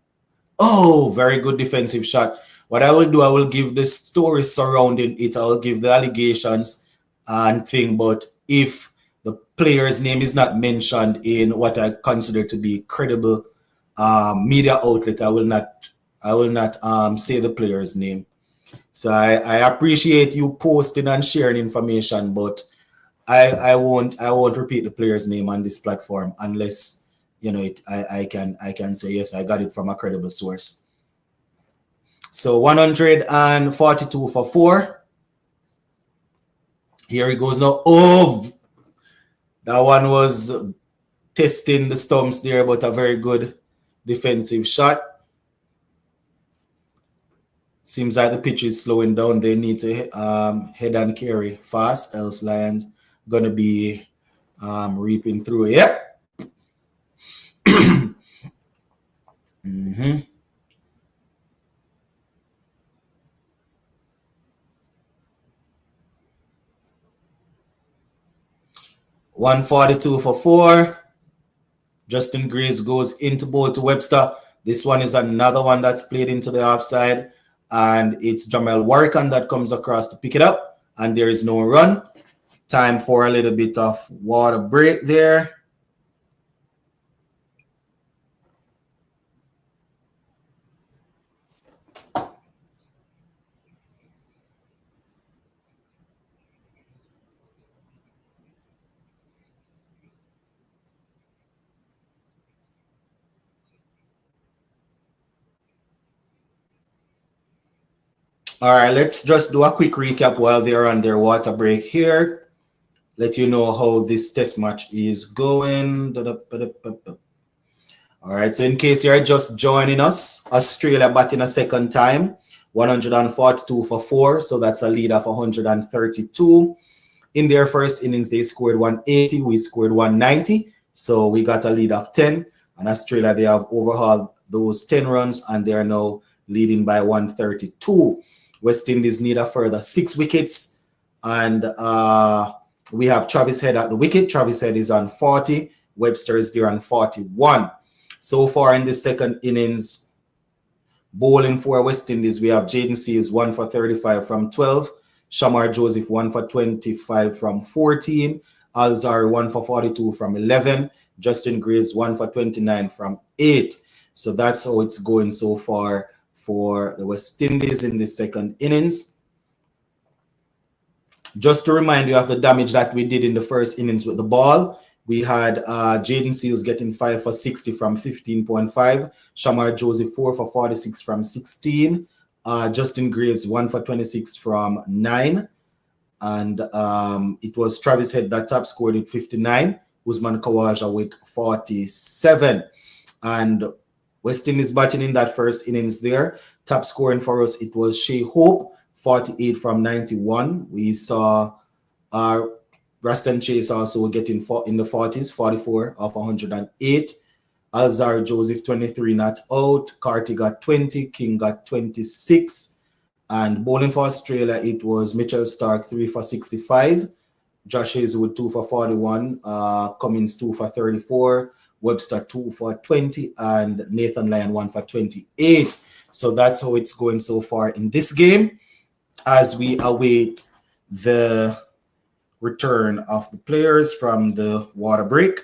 A: oh, very good defensive shot. What I will do, I will give the story surrounding it. I will give the allegations and thing, but if the player's name is not mentioned in what I consider to be credible media outlet, I will not say the player's name. So I appreciate you posting and sharing information, but I won't repeat the player's name on this platform unless you know, I can say yes, I got it from a credible source. So 142 for 4. Here it goes now. Oh, that one was testing the stumps there, but a very good defensive shot. Seems like the pitch is slowing down. They need to head and carry fast, else Lions gonna be reaping through. Yep. Mm-hmm. 142 for 4. Justin Graves goes into ball to Webster. This one is another one that's played into the offside. And it's Jamel Warrican that comes across to pick it up. And there is no run. Time for a little bit of water break there. All right, let's just do a quick recap while they're on their water break here. Let you know how this test match is going. All right, so in case you're just joining us, Australia batting a second time, 142 for 4, so that's a lead of 132. In their first innings, they scored 180, we scored 190, so we got a lead of 10. And Australia, they have overhauled those 10 runs, and they are now leading by 132. West Indies need a further 6 wickets, and we have Travis Head at the wicket. Travis Head is on 40, Webster is there on 41. So far in the second innings, bowling for West Indies, we have Jaden Seals 1 for 35 from 12, Shamar Joseph 1 for 25 from 14, Alzar 1 for 42 from 11, Justin Graves 1 for 29 from 8. So that's how it's going so far for the West Indies in the second innings. Just to remind you of the damage that we did in the first innings with the ball, we had Jaden Seals getting 5 for 60 from 15.5, Shamar Joseph 4 for 46 from 16, Justin Graves 1 for 26 from 9, and it was Travis Head that top scored with 59, Usman Khawaja with 47, and West Indies batting in that first innings there. Top scoring for us, it was Shea Hope, 48 from 91. We saw Raston Chase also getting in the 40s, 44 of 108. Alzar Joseph, 23 not out. Carty got 20. King got 26. And bowling for Australia, it was Mitchell Stark, 3 for 65. Josh Hazelwood, 2 for 41. Cummins, 2 for 34. Webster, 2 for 20. And Nathan Lyon, 1 for 28. So that's how it's going so far in this game as we await the return of the players from the water break.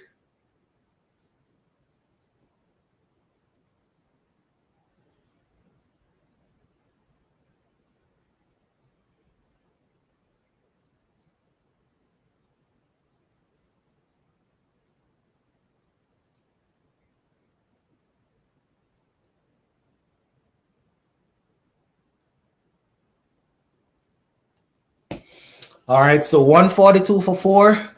A: All right, so 142 for 4.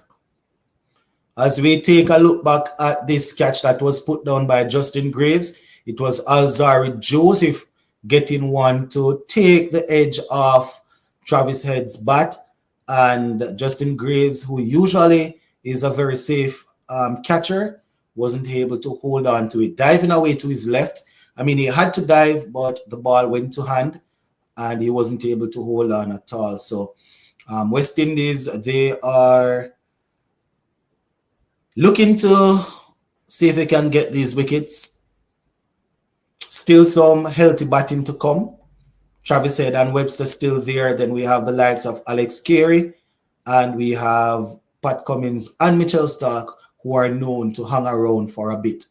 A: As we take a look back at this catch that was put down by Justin Graves, it was Alzari Joseph getting one to take the edge off Travis Head's bat. And Justin Graves, who usually is a very safe catcher, wasn't able to hold on to it. Diving away to his left. I mean, he had to dive, but the ball went to hand and he wasn't able to hold on at all. So West Indies, they are looking to see if they can get these wickets. Still some healthy batting to come. Travis Head and Webster still there. Then we have the likes of Alex Carey, and we have Pat Cummins and Mitchell Stark, who are known to hang around for a bit.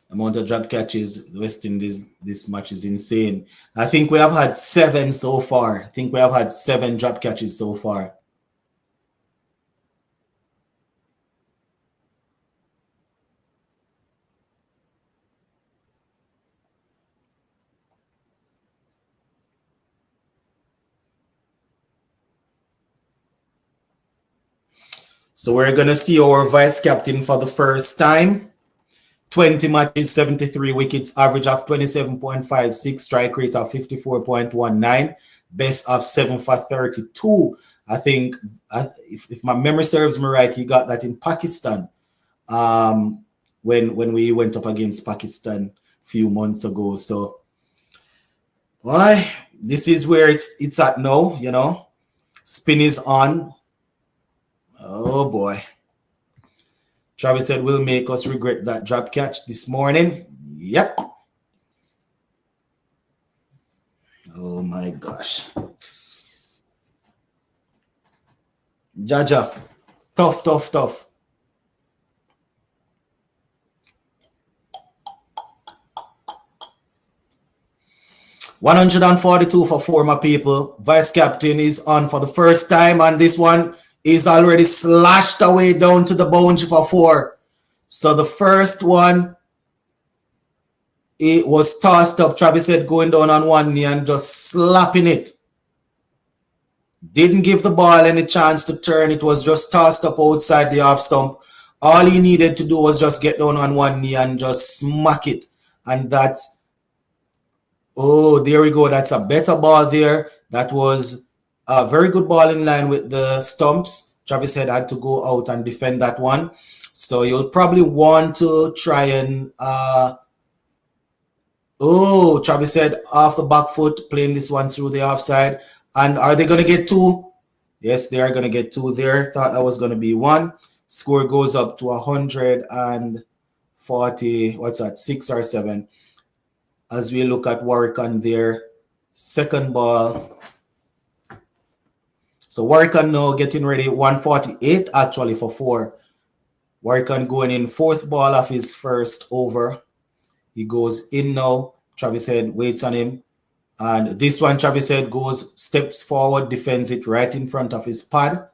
A: Amount of drop catches, the West Indies, this match is insane. I think we have had 7 so far. I think we have had 7 drop catches so far. So we're going to see our vice captain for the first time. 20 matches, 73 wickets, average of 27.56, strike rate of 54.19, best of 7 for 32. I think, if my memory serves me right, he got that in Pakistan when we went up against Pakistan a few months ago. So, why? This is where it's at now, you know. Spin is on. Oh, boy. Travis said, will make us regret that drop catch this morning. Yep. Oh, my gosh. Jaja. Tough, tough, tough. $142 for 4, my people. Vice captain is on for the first time, and this one is already slashed away down to the boundary for 4. So the first one, it was tossed up. Travis said going down on one knee and just slapping it. Didn't give the ball any chance to turn. It was just tossed up outside the off stump. All he needed to do was just get down on one knee and just smack it. And that's, oh, there we go. That's a better ball there. That was a very good ball in line with the stumps. Travis had to go out and defend that one. So you'll probably want to try and, oh, Travis said off the back foot, playing this one through the offside. And are they going to get 2? Yes, they are going to get 2 there. Thought that was going to be 1. Score goes up to 140, what's that, 6 or 7. As we look at Warwick on their second ball. So Warwick now getting ready, 148 actually for 4. Warwick going in 4th ball of his first over. He goes in now. Travis Head waits on him. And this one, Travis Head steps forward, defends it right in front of his pad.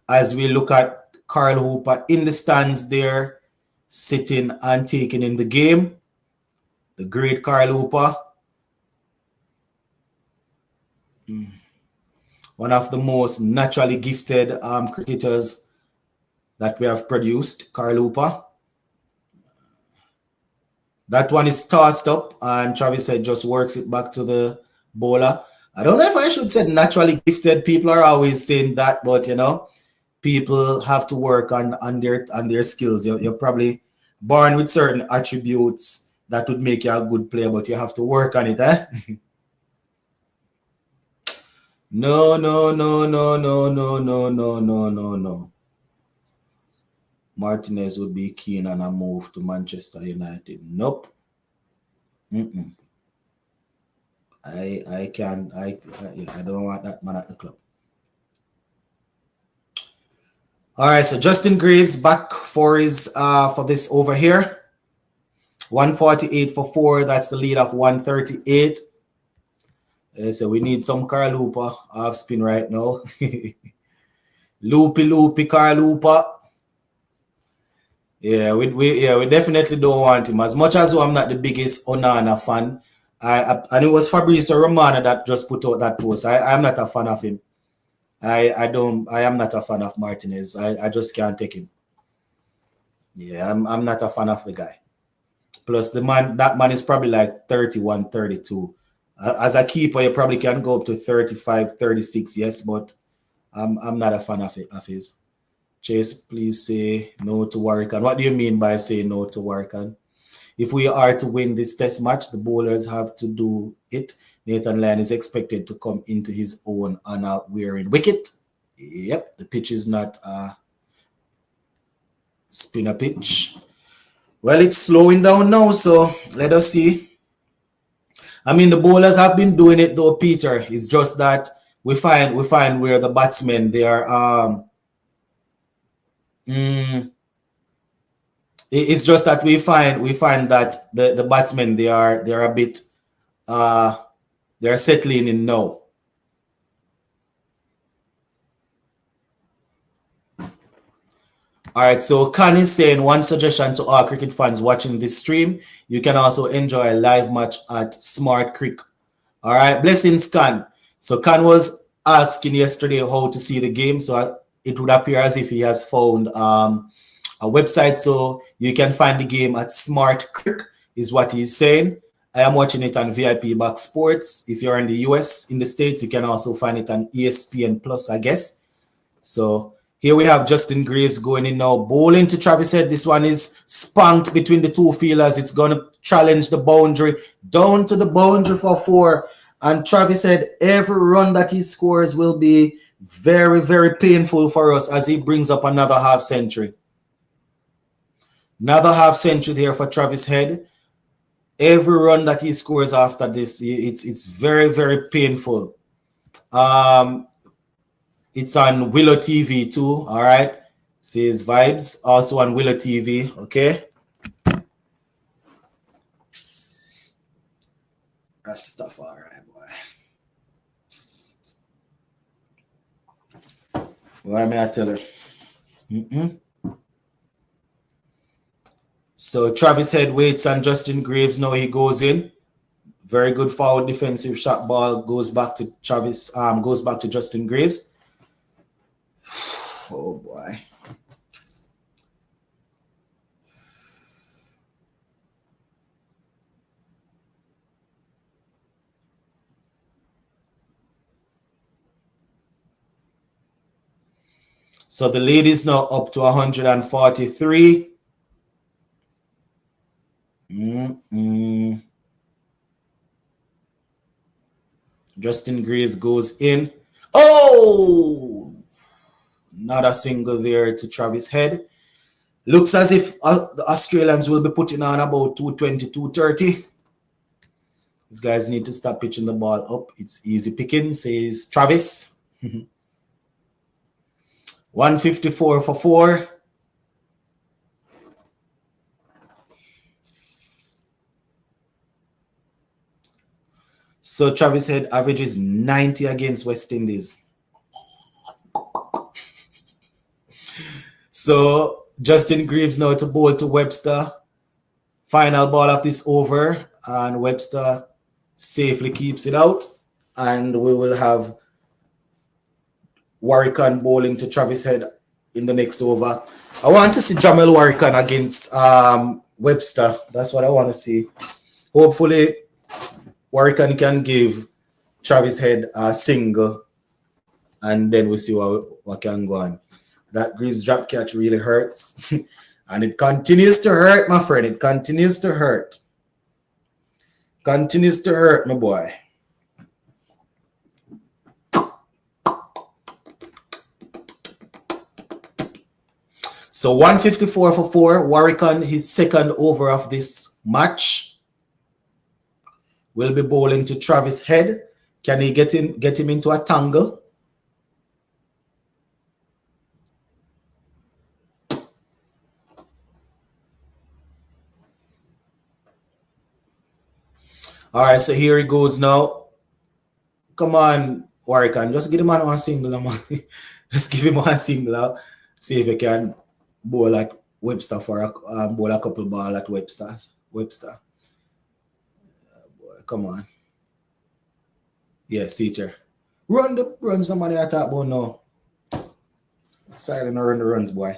A: As we look at Carl Hooper in the stands there, sitting and taking in the game. The great Carl Hooper. One of the most naturally gifted cricketers that we have produced, Carl Hooper. That one is tossed up, and Travis Head just works it back to the bowler. I don't know if I should say naturally gifted. People are always saying that, but you know, people have to work on their skills. You're probably born with certain attributes that would make you a good player, but you have to work on it, eh? No. Martinez would be keen on a move to Manchester United. Nope. I don't want that man at the club. All right, so Justin Greaves back for his for this over here. 148 for 4. That's the lead of 138. So we need some Carl Hooper off spin right now. Loopy Carl Hooper. Yeah, we definitely don't want him. As much as I'm not the biggest Onana fan, and it was Fabrizio Romano that just put out that post. I'm not a fan of him. I am not a fan of Martinez. I just can't take him. Yeah, I'm not a fan of the guy. Plus that man is probably like 31, 32. As a keeper, you probably can go up to 35, 36, yes, but I'm not a fan of his. Chase, please say no to Warwick. And what do you mean by saying no to Warwick? If we are to win this test match, the bowlers have to do it. Nathan Lyon is expected to come into his own on a wearing wicket. Yep, the pitch is not a spinner pitch. Well, it's slowing down now, so let us see. I mean, the bowlers have been doing it though, Peter. It's just that we find where the batsmen, they are It's just that we find that the batsmen they're a bit they're settling in now. All right, so Khan is saying one suggestion to all cricket fans watching this stream: you can also enjoy a live match at Smart Crick. All right, blessings, Khan. So Khan was asking yesterday how to see the game, so it would appear as if he has found a website, so you can find the game at Smart Crick, is what he's saying. I am watching it on VIP Box Sports. If you're in the US, in the States, you can also find it on ESPN Plus, I guess. So here we have Justin Graves going in now, bowling to Travis Head. This one is spunked between the two fielders. It's going to challenge the boundary, down to the boundary for 4. And Travis Head, every run that he scores will be very, very painful for us as he brings up another half century. Another half century there for Travis Head. Every run that he scores after this, it's very, very painful. It's on Willow TV too. All right. See his vibes. Also on Willow TV. Okay. That stuff. All right, boy. Why may I tell you? So Travis Head waits on Justin Graves. Now he goes in. Very good forward defensive shot ball. Goes back to Travis. Goes back to Justin Graves. Oh boy. So the lead is now up to 143. Justin Graves goes in. Oh! Not a single there to Travis Head. Looks as if the Australians will be putting on about 220, 230. These guys need to stop pitching the ball up. It's easy picking, says Travis. 154 for 4. So Travis Head averages 90 against West Indies. So Justin Graves now to bowl to Webster. Final ball of this over, and Webster safely keeps it out. And we will have Warrican bowling to Travis Head in the next over. I want to see Jamel Warrican against Webster. That's what I want to see. Hopefully, Warrican can give Travis Head a single, and then we'll see what can go on. That Graves drop catch really hurts. And it continues to hurt, my friend. It continues to hurt. Continues to hurt, my boy. So 154 for 4. Warrican, his second over of this match, will be bowling to Travis Head. Can he get him into a tangle? All right, so here he goes now. Come on, Warrican. Just give him one single, man. Just give him one single. See if he can bowl at Webster for bowl a couple ball at Webster. Come on. Yeah, see here. Run somebody I talk about now. Silent or run the runs, boy.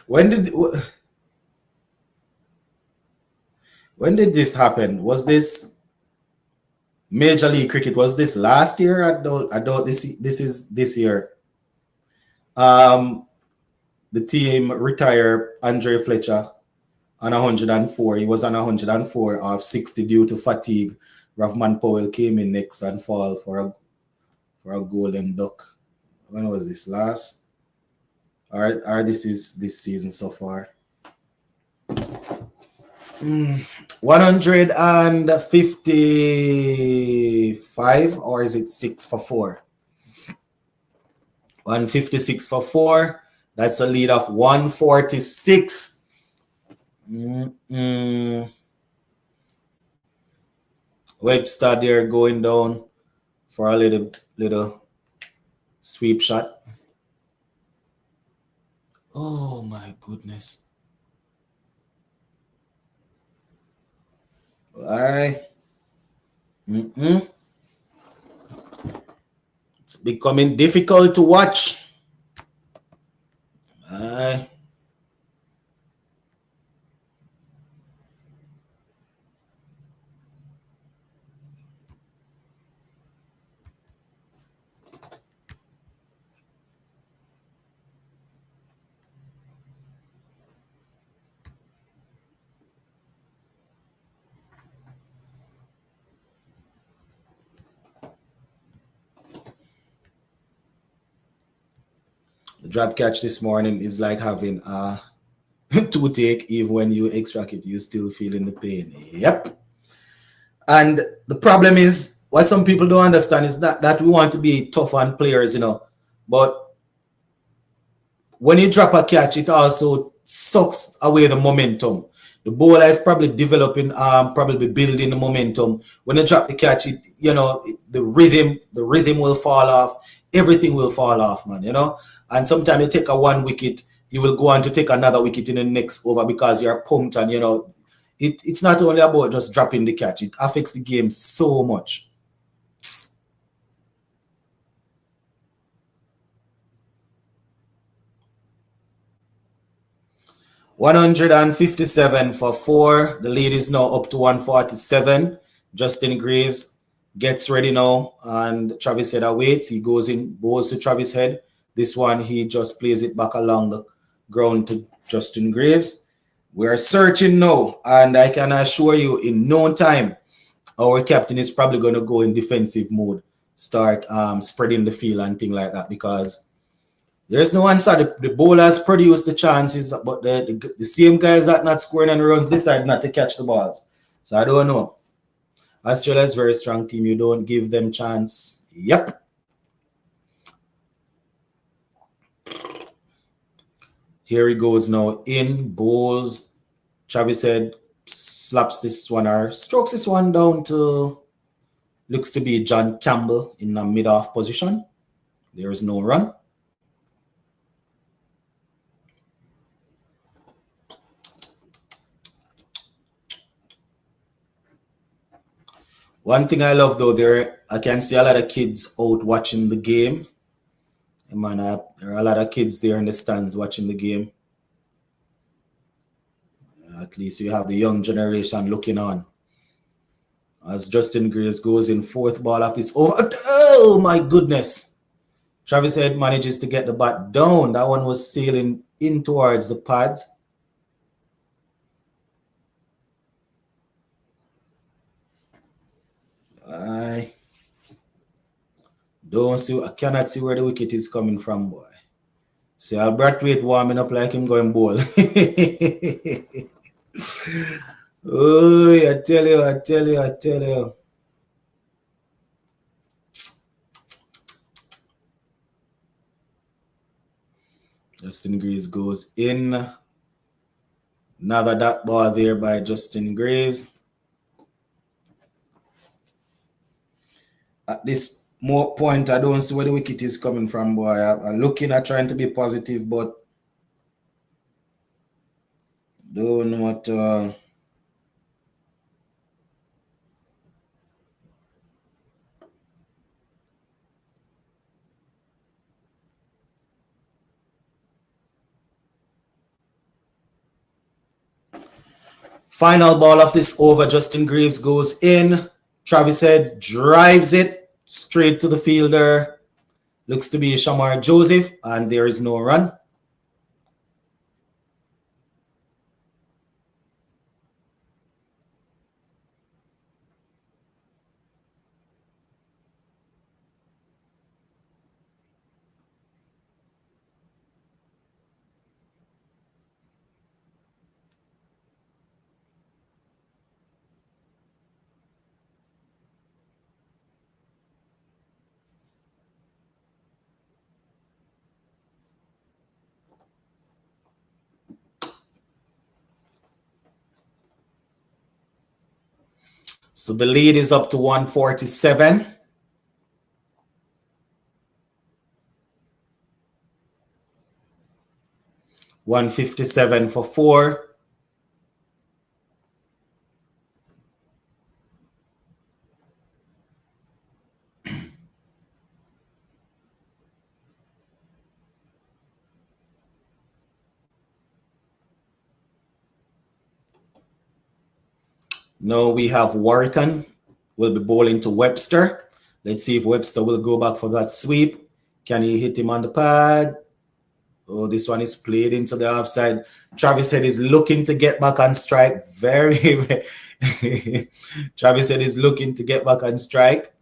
A: when did this happen? Was this Major League Cricket? Was this last year? I doubt this is this year. The team retire Andre Fletcher on 104. He was on 104 off 60 due to fatigue. Ravman Powell came in next and fall for a golden duck. When was this last? Or this is this season so far. 155, or is it 6 for 4? 156 for 4. That's a lead of 146. Webster there going down for a little sweep shot. Oh my goodness. Why? It's becoming difficult to watch. The drop catch this morning is like having a toothache. Even when you extract it, you still feeling the pain. Yep. And the problem is, what some people don't understand is that we want to be tough on players, but when you drop a catch, it also sucks away the momentum. The bowler is probably developing, probably building the momentum. When you drop the catch, the rhythm will fall off. Everything will fall off, man, And sometimes you take a 1 wicket, you will go on to take another wicket in the next over because you're pumped, and it's not only about just dropping the catch. It affects the game so much. $157 for 4. The lead is now up to 147. Justin Graves gets ready now, and Travis Head awaits. He goes to Travis Head. This one, he just plays it back along the ground to Justin Graves. We're searching now, and I can assure you, in no time, our captain is probably going to go in defensive mode, start spreading the field and things like that, because there's no answer. The bowlers produce the chances, but the same guys that not scoring any runs decide not to catch the balls. So I don't know. Australia is a very strong team. You don't give them chance. Yep. Here he goes now in, bowls. Travis Head slaps this one or strokes this one down to, looks to be John Campbell in a mid-off position. There is no run. One thing I love though, I can see a lot of kids out watching the game. Man, there are a lot of kids there in the stands watching the game. At least you have the young generation looking on. As Justin Graves goes in, 4th ball of his over. Oh my goodness. Travis Head manages to get the bat down. That one was sailing in towards the pads. I cannot see where the wicket is coming from, boy. See, Brathwaite warming up like him going bowl. Oh, I tell you. Justin Graves goes in. Another dot ball there by Justin Graves. At this point, I don't see where the wicket is coming from, boy. I'm looking at trying to be positive, but don't know what. Final ball of this over. Justin Graves goes in. Travis Head drives it straight to the fielder. Looks to be Shamar Joseph, and there is no run. So the lead is up to 147. $157 for 4. Now we have Warrican will be bowling to Webster. Let's see if Webster will go back for that sweep. Can he hit him on the pad? Oh, this one is played into the offside. Travis Head is looking to get back on strike. Travis Head is looking to get back on strike.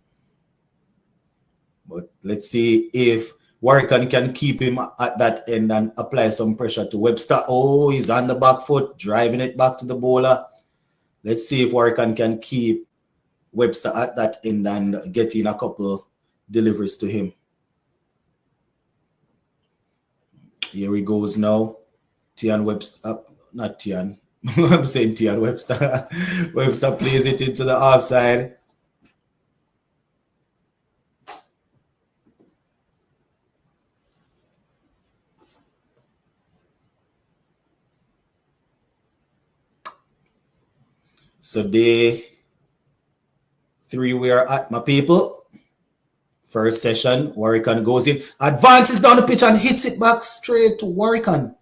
A: But let's see if Warrican can keep him at that end and apply some pressure to Webster. Oh, he's on the back foot, driving it back to the bowler. Let's see if Warrican can keep Webster at that end and get in a couple deliveries to him. Here he goes now. Tian Webster, not Tian. I'm saying Tian Webster. Webster plays it into the offside. So day 3 we are at, my people. First session, Warrican goes in, advances down the pitch and hits it back straight to Warrican.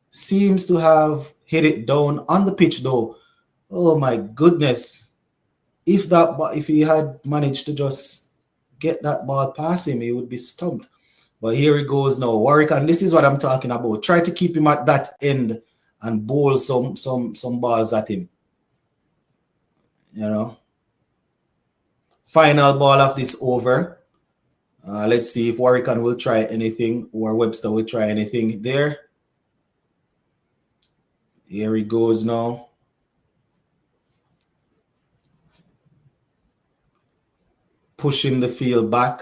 A: Seems to have hit it down on the pitch though. Oh my goodness. If he had managed to just get that ball past him, he would be stumped. But here he goes now. Warrican, this is what I'm talking about. Try to keep him at that end and bowl some balls at him. You know. Final ball of this over. Let's see if Warrican will try anything or Webster will try anything there. Here he goes now. Pushing the field back.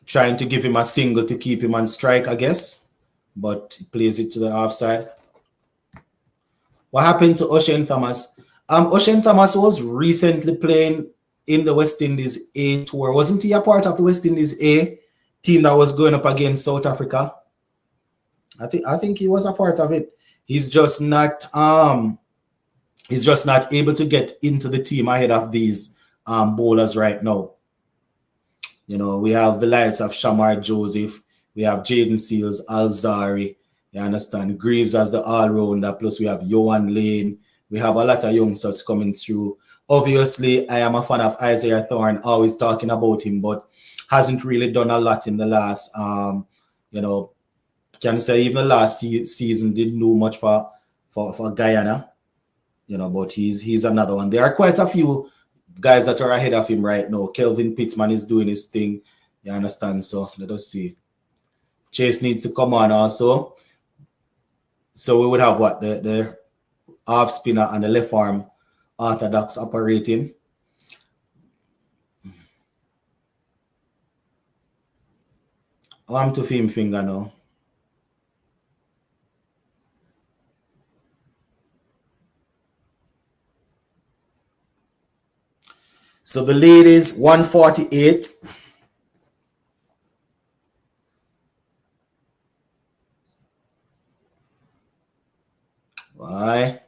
A: Trying to give him a single to keep him on strike, I guess. But he plays it to the offside. What happened to Ocean Thomas? Ocean Thomas was recently playing in the West Indies A tour. Wasn't he a part of the West Indies A team that was going up against South Africa? I think he was a part of it. He's just not able to get into the team ahead of these bowlers right now. You know, we have the likes of Shamar Joseph, we have Jaden Seals, Alzari, you understand, Greaves as the all-rounder, plus we have Johan Lane. We have a lot of youngsters coming through. Obviously, I am a fan of Isaiah Thorne, always talking about him, but hasn't really done a lot in the last, can say even the last season didn't do much for Guyana, but he's another one. There are quite a few guys that are ahead of him right now. Kelvin Pittman is doing his thing, you understand? So let us see. Chase needs to come on also. So we would have what? The half spinner and the left arm orthodox operating. Arm to film finger now. So the lead is 148. Why?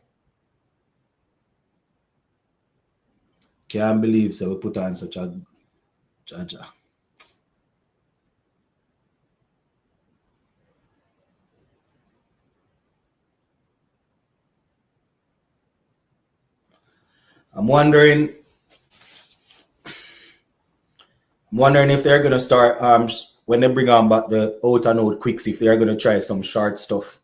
A: Can't believe so we put on such a judge. I'm wondering if they're gonna start when they bring on back the out and out quicks, if they're gonna try some short stuff.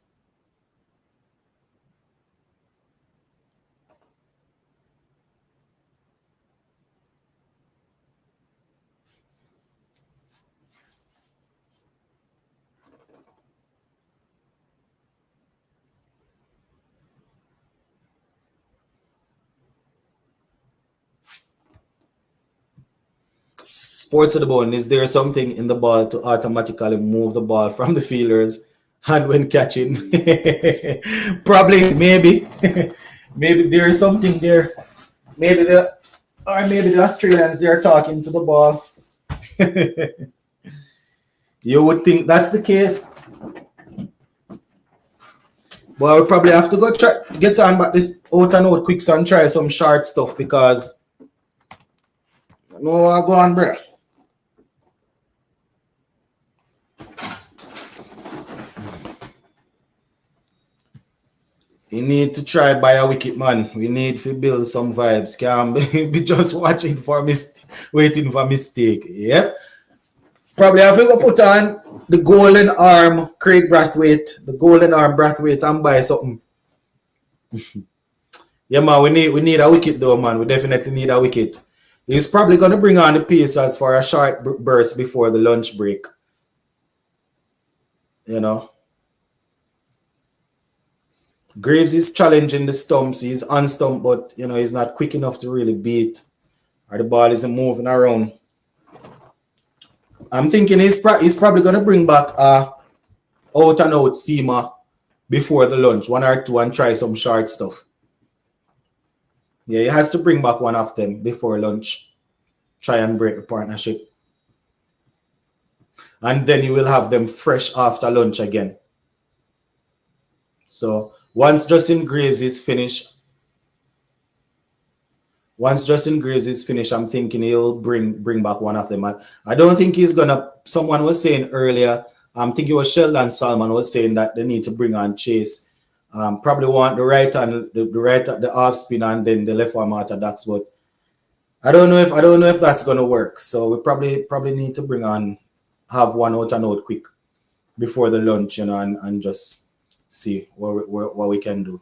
A: Sports of the bone, is there something in the ball to automatically move the ball from the fielders hand when catching. Probably, maybe, maybe there is something there. Maybe the Australians they're talking to the ball. You would think that's the case. But we probably have to go try get on back this out and out quick and try some short stuff because no I go on, bro. You need to try buy a wicket, man. We need to build some vibes. Can't be just watching for waiting for mistake. Yep. Probably have to go put on the golden arm Craig Brathwaite, the golden arm Brathwaite and buy something. Yeah, man, we need a wicket though, man. We definitely need a wicket. He's probably gonna bring on the Pacers for a short burst before the lunch break. You know. Graves is challenging the stumps. He's unstumped, but you know he's not quick enough to really beat, or the ball isn't moving around. I'm thinking he's probably gonna bring back out and out seamer before the lunch, 1 or 2, and try some short stuff. Yeah, he has to bring back one of them before lunch. Try and break the partnership, and then you will have them fresh after lunch again. So. Once Justin Graves is finished, I'm thinking he'll bring back one of them. I don't think he's gonna. Someone was saying earlier, I think it was Sheldon Salman was saying that they need to bring on Chase. Probably want the right and the off spin and then the left arm orthodox, but I don't know if that's gonna work. So we probably need to have one out and out quick before the lunch, you know, and just see what we can do.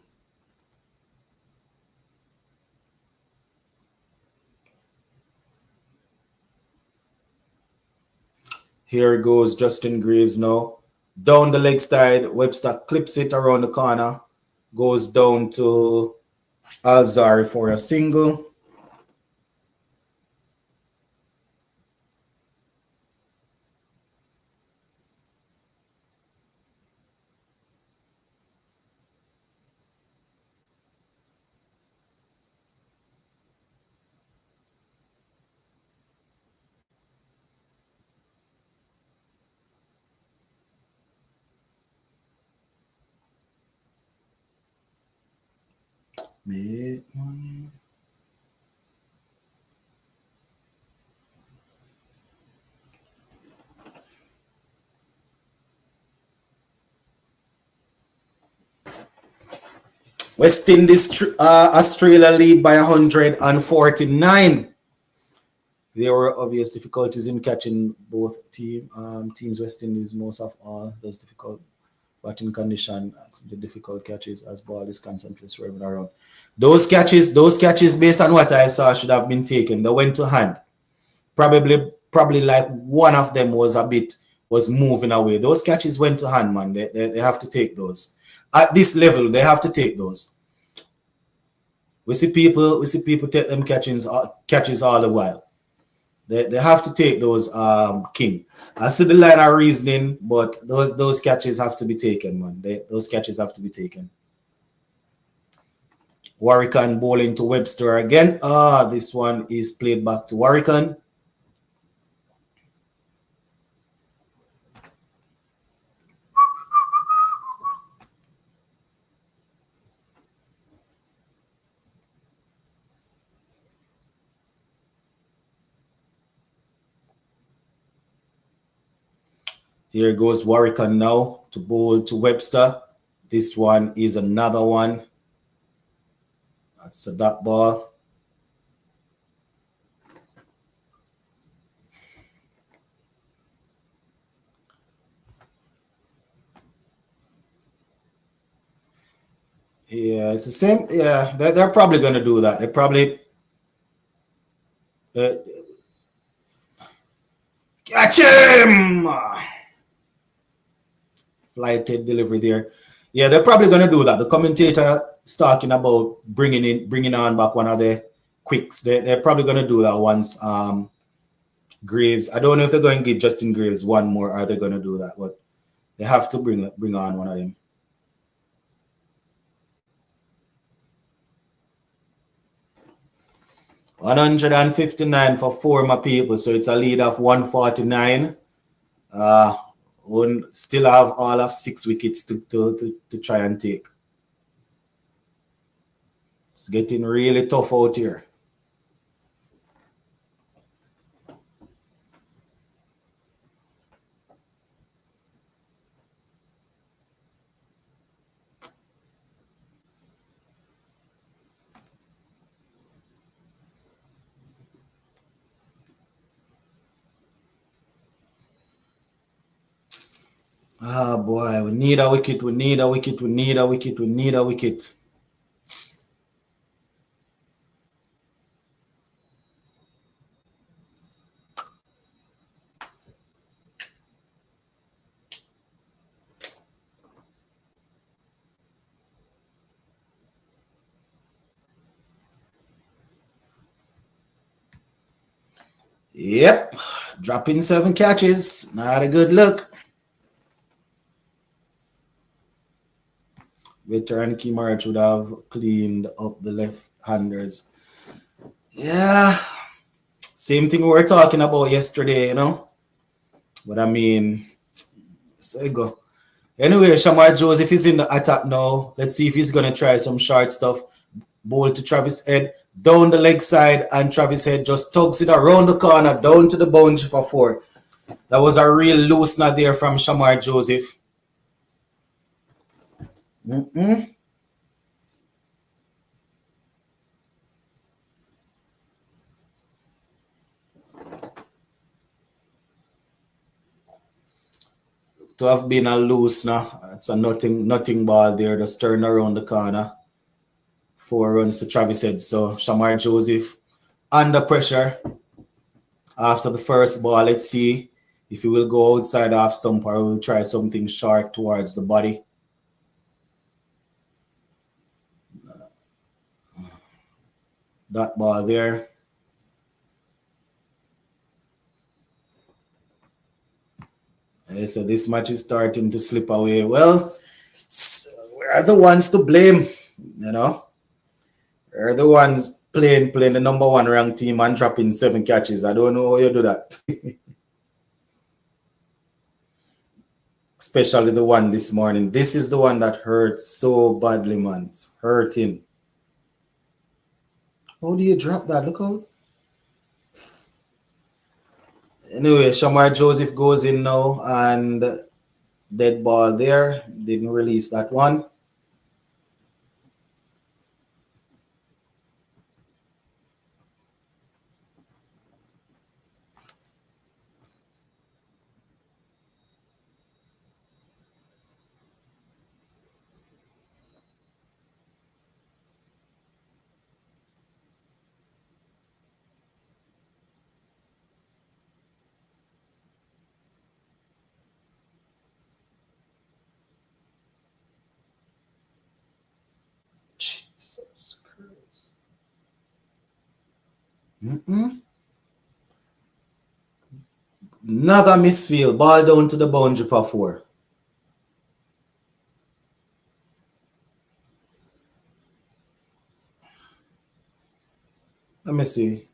A: Here goes Justin Graves now. Down the leg side, Webster clips it around the corner. Goes down to Alzari for a single. Make money. West Indies, Australia lead by 149. There were obvious difficulties in catching both teams. West Indies, most of all, those difficult batting condition, the difficult catches as ball is constantly swerving around. Those catches, based on what I saw, should have been taken. They went to hand. Probably like one of them was moving away. Those catches went to hand, man. They have to take those. At this level, they have to take those. We see people take them catches all the while. They have to take those, King. I see the line of reasoning, but those catches have to be taken, man. Those catches have to be taken. Warrican bowling to Webster again. This one is played back to Warrican. Here goes Warrican now to bowl to Webster. This one is another one. That's a dot ball. Yeah, it's the same. Yeah, they're probably going to do that. They probably catch him. Flighted delivery there. Yeah, they're probably going to do that. The commentator is talking about bringing on back one of the quicks. They're probably going to do that once Graves. I don't know if they're going to give Justin Graves one more. Or they're going to do that, but They have to bring on one of them. $159 for 4, my people. So it's a lead of 149. We still have all of 6 wickets to try and take. It's getting really tough out here. Ah, boy, we need a wicket, we need a wicket, we need a wicket, we need a wicket. Yep, dropping 7 catches, not a good look. Veteran Kimarch would have cleaned up the left-handers. Yeah, same thing we were talking about yesterday, you know. But I mean, so you go. Anyway, Shamar Joseph is in the attack now. Let's see if he's going to try some short stuff. Ball to Travis Head, down the leg side, and Travis Head just tugs it around the corner, down to the boundary for 4. That was a real loosener there from Shamar Joseph. To have been a loosener. It's a nothing ball there, just turn around the corner. 4 runs to Travis Head. So Shamar Joseph under pressure after the first ball. Let's see if he will go outside half stump or will try something short towards the body. That ball there. So this match is starting to slip away. Well, we're the ones to blame, you know. We're the ones playing the number 1 ranked team and dropping 7 catches. I don't know how you do that. Especially the one this morning. This is the one that hurts so badly, man. It's hurting. How do you drop that? Look out. Anyway, Shamar Joseph goes in now and dead ball there. Didn't release that one. Jesus Christ. Another misfield. Ball down to the boundary for 4. Let me see.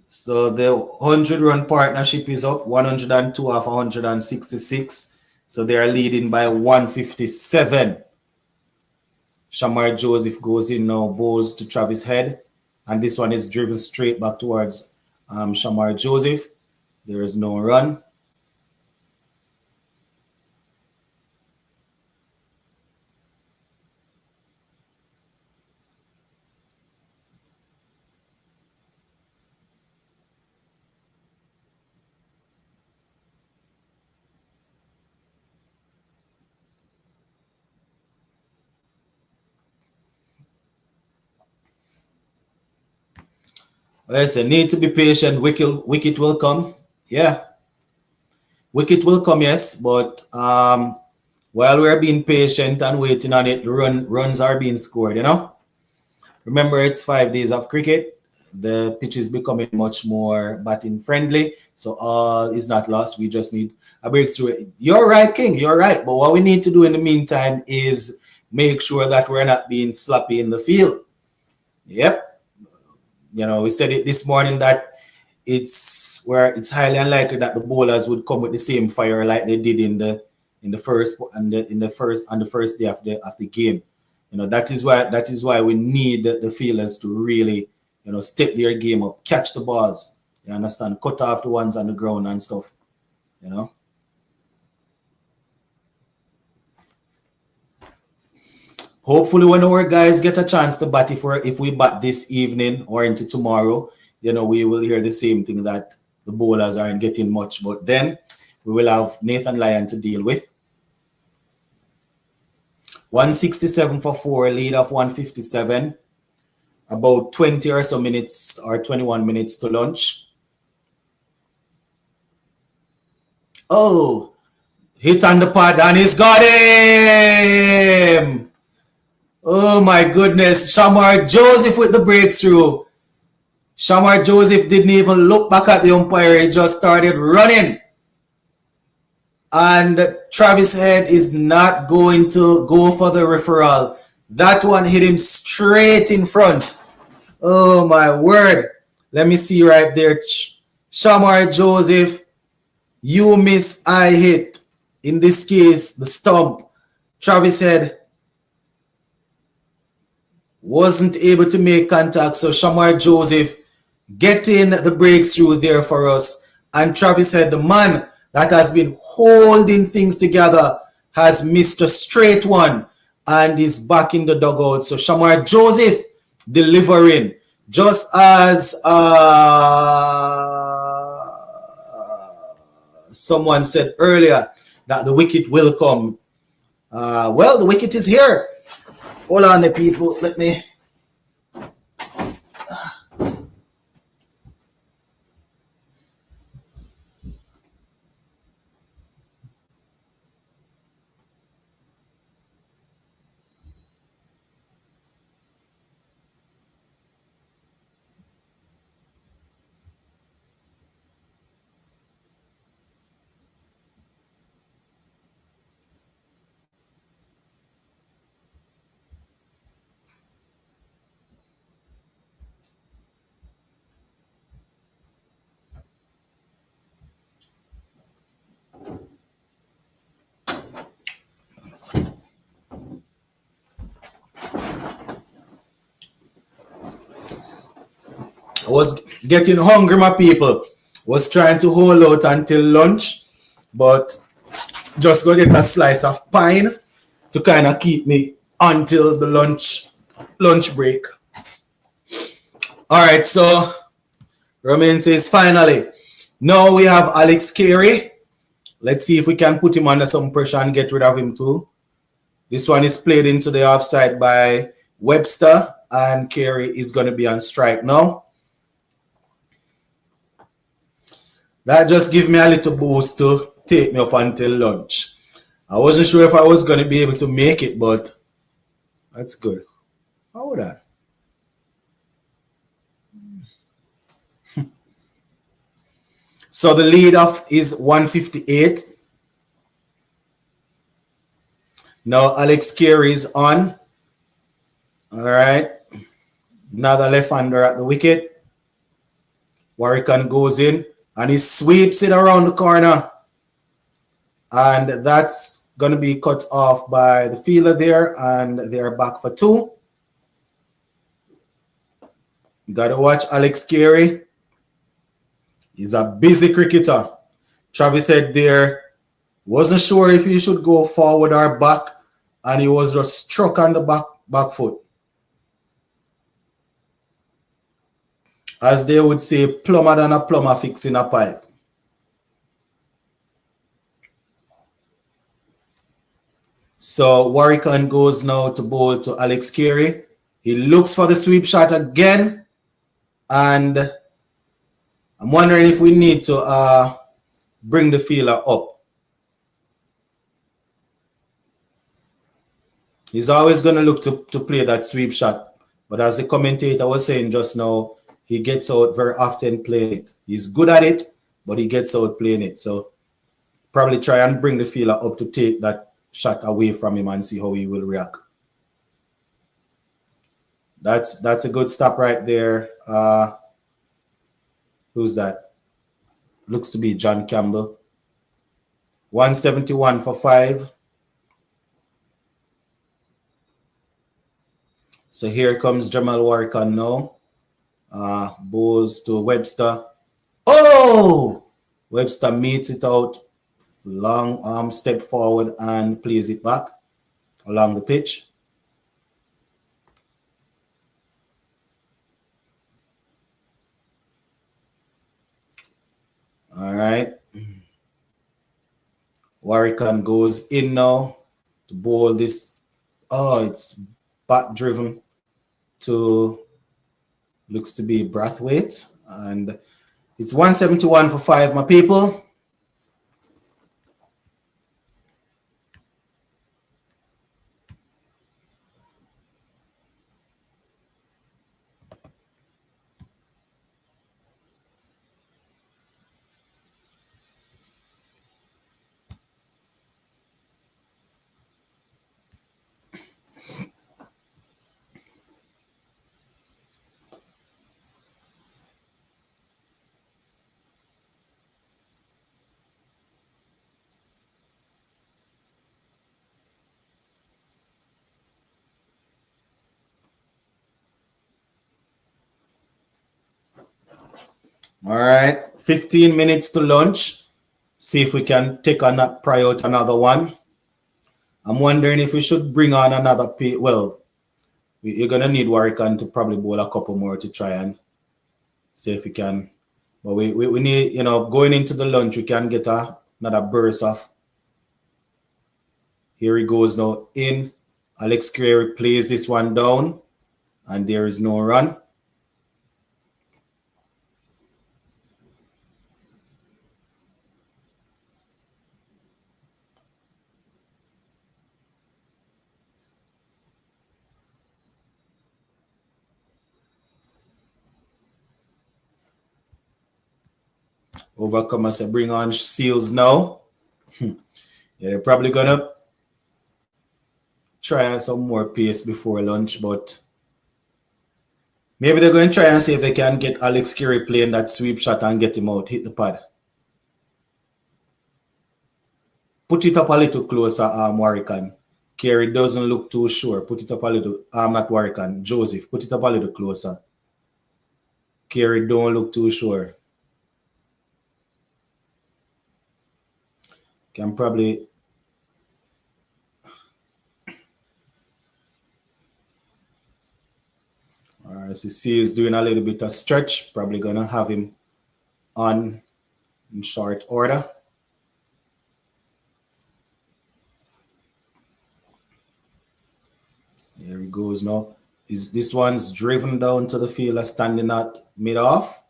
A: So the 100-run partnership is up, 102 off 166. So they are leading by 157. Shamar Joseph goes in now, bowls to Travis Head. And this one is driven straight back towards Shamar Joseph. There is no run. Listen, need to be patient. Wicket will come. Yeah. Wicket will come, yes. But while we're being patient and waiting on it, runs are being scored, you know? Remember, it's 5 days of cricket. The pitch is becoming much more batting friendly. So all is not lost. We just need a breakthrough. You're right, King. You're right. But what we need to do in the meantime is make sure that we're not being sloppy in the field. Yep. You know, we said it this morning that it's highly unlikely that the bowlers would come with the same fire like they did in the first day of the game. You know, that is why we need the fielders to really, you know, step their game up, catch the balls. You understand? Cut off the ones on the ground and stuff. You know. Hopefully, when our guys get a chance to bat, if we bat this evening or into tomorrow, you know, we will hear the same thing that the bowlers aren't getting much. But then we will have Nathan Lyon to deal with. 167 for 4, lead of 157. About 20 or so minutes or 21 minutes to lunch. Oh, hit on the pad and he's got him. Oh my goodness. Shamar Joseph with the breakthrough. Shamar Joseph didn't even look back at the umpire. He just started running. And Travis Head is not going to go for the referral. That one hit him straight in front. Oh my word. Let me see right there. Shamar Joseph, you miss, I hit. In this case, the stump. Travis Head wasn't able to make contact. So Shamar Joseph getting the breakthrough there for us. And Travis Head, the man that has been holding things together, has missed a straight one and is back in the dugout. So Shamar Joseph delivering, just as someone said earlier that the wicket will come. Well, the wicket is here. Hold on, the people. Let me. I was getting hungry, my people. Was trying to hold out until lunch, but just go get a slice of pine to kind of keep me until the lunch break. All right, so Romain says finally. Now we have Alex Carey. Let's see if we can put him under some pressure and get rid of him too. This one is played into the offside by Webster, and Carey is going to be on strike now. That just gives me a little boost to take me up until lunch. I wasn't sure if I was going to be able to make it, but that's good. Hold on. So the lead off is 158. Now Alex Carey is on. All right. Another left-hander at the wicket. Warrican goes in and he sweeps it around the corner. And that's going to be cut off by the fielder there, and they're back for 2. You got to watch Alex Carey. He's a busy cricketer. Travis Head there wasn't sure if he should go forward or back, and he was just struck on the back foot. As they would say, plumber than a plumber fixing a pipe. So Warrican goes now to bowl to Alex Carey. He looks for the sweep shot again. And I'm wondering if we need to bring the fielder up. He's always going to look to play that sweep shot. But as the commentator was saying just now, he gets out very often playing it. He's good at it, but he gets out playing it. So probably try and bring the fielder up to take that shot away from him and see how he will react. That's a good stop right there. Who's that? Looks to be John Campbell. 171 for 5. So here comes Jamal Warrican now. Bowls to Webster. Oh! Webster meets it out. Long arm step forward and plays it back along the pitch. All right. Warrican goes in now to bowl this. Oh, it's back driven to, looks to be Brathwaite. And it's 171 for 5, my people. All right, 15 minutes to lunch. See if we can take on that pry out another one. I'm wondering if we should bring on another pay. Well, you're gonna need Warrican to probably bowl a couple more to try and see if we can. But we need, you know, going into the lunch, we can get another burst off. Here he goes now in. Alex Carey plays this one down, and there is no run. Overcome as I bring on Seals now. Yeah, they're probably gonna try some more pace before lunch, but maybe they're going to try and see if they can get Alex Carey playing that sweep shot and get him out, hit the pad. Put it up a little closer, Warrican. Carey doesn't look too sure. Put it up a little, not Warrican, Joseph. Put it up a little closer. Carey don't look too sure. Can probably... All right, so see he's doing a little bit of stretch. Probably going to have him on in short order. Here he goes now. This one's driven down to the fielder standing at mid-off.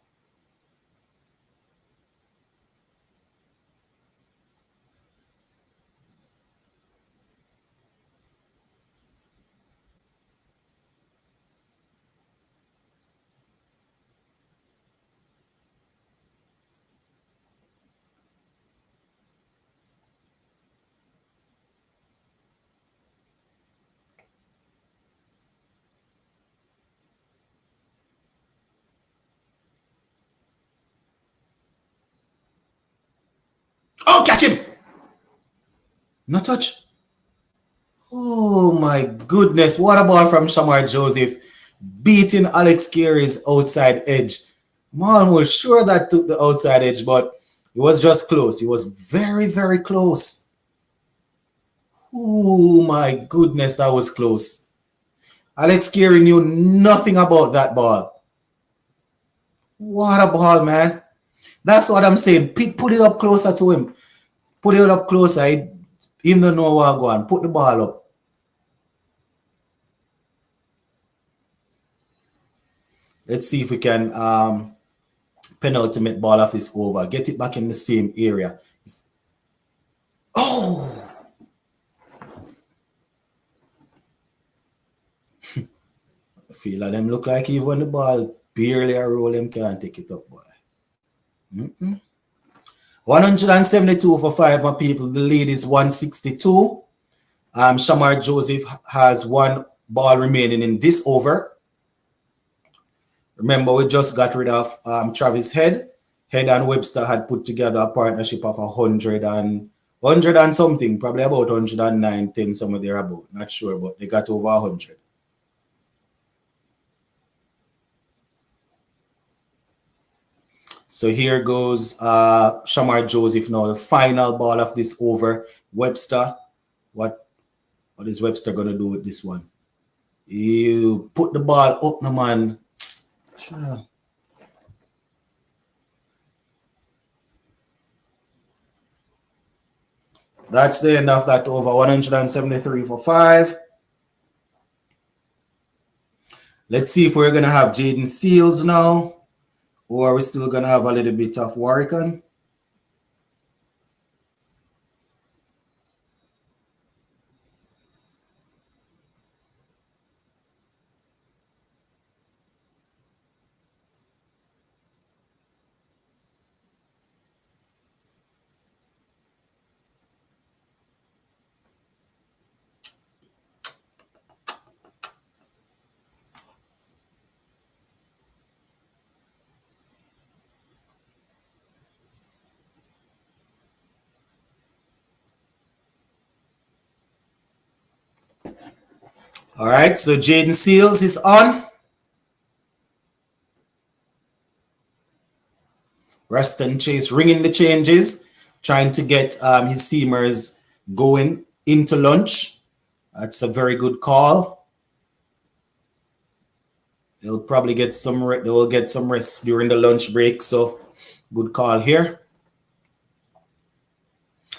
A: Oh, catch him! No touch. Oh my goodness. What a ball from Shamar Joseph beating Alex Carey's outside edge. I'm almost sure that took the outside edge, but it was just close. It was very, very close. Oh my goodness, that was close. Alex Carey knew nothing about that ball. What a ball, man. That's what I'm saying. Put it up closer to him. Put it up closer. He don't know where to go on. Put the ball up. Let's see if we can penultimate ball of this over. Get it back in the same area. Oh! Feel them look like even when the ball barely a roll, them can't take it up, boy. 172 for 5, my people. The lead is 162. Shamar Joseph has one ball remaining in this over. Remember, we just got rid of Travis Head. Head and Webster had put together a partnership of 100 and something, probably about 109, 10, somewhere thereabout. Not sure, but they got over 100. So here goes Shamar Joseph now, the final ball of this over. Webster, what is Webster going to do with this one? You put the ball up, no man. Sure. That's the end of that over. 173 for 5. Let's see if we're going to have Jaden Seals now, or are we still going to have a little bit of Warrican? All right, so Jaden Seals is on. Ruston Chase ringing the changes, trying to get his seamers going into lunch. That's a very good call. They'll probably get some. They will get some rest during the lunch break. So, good call here.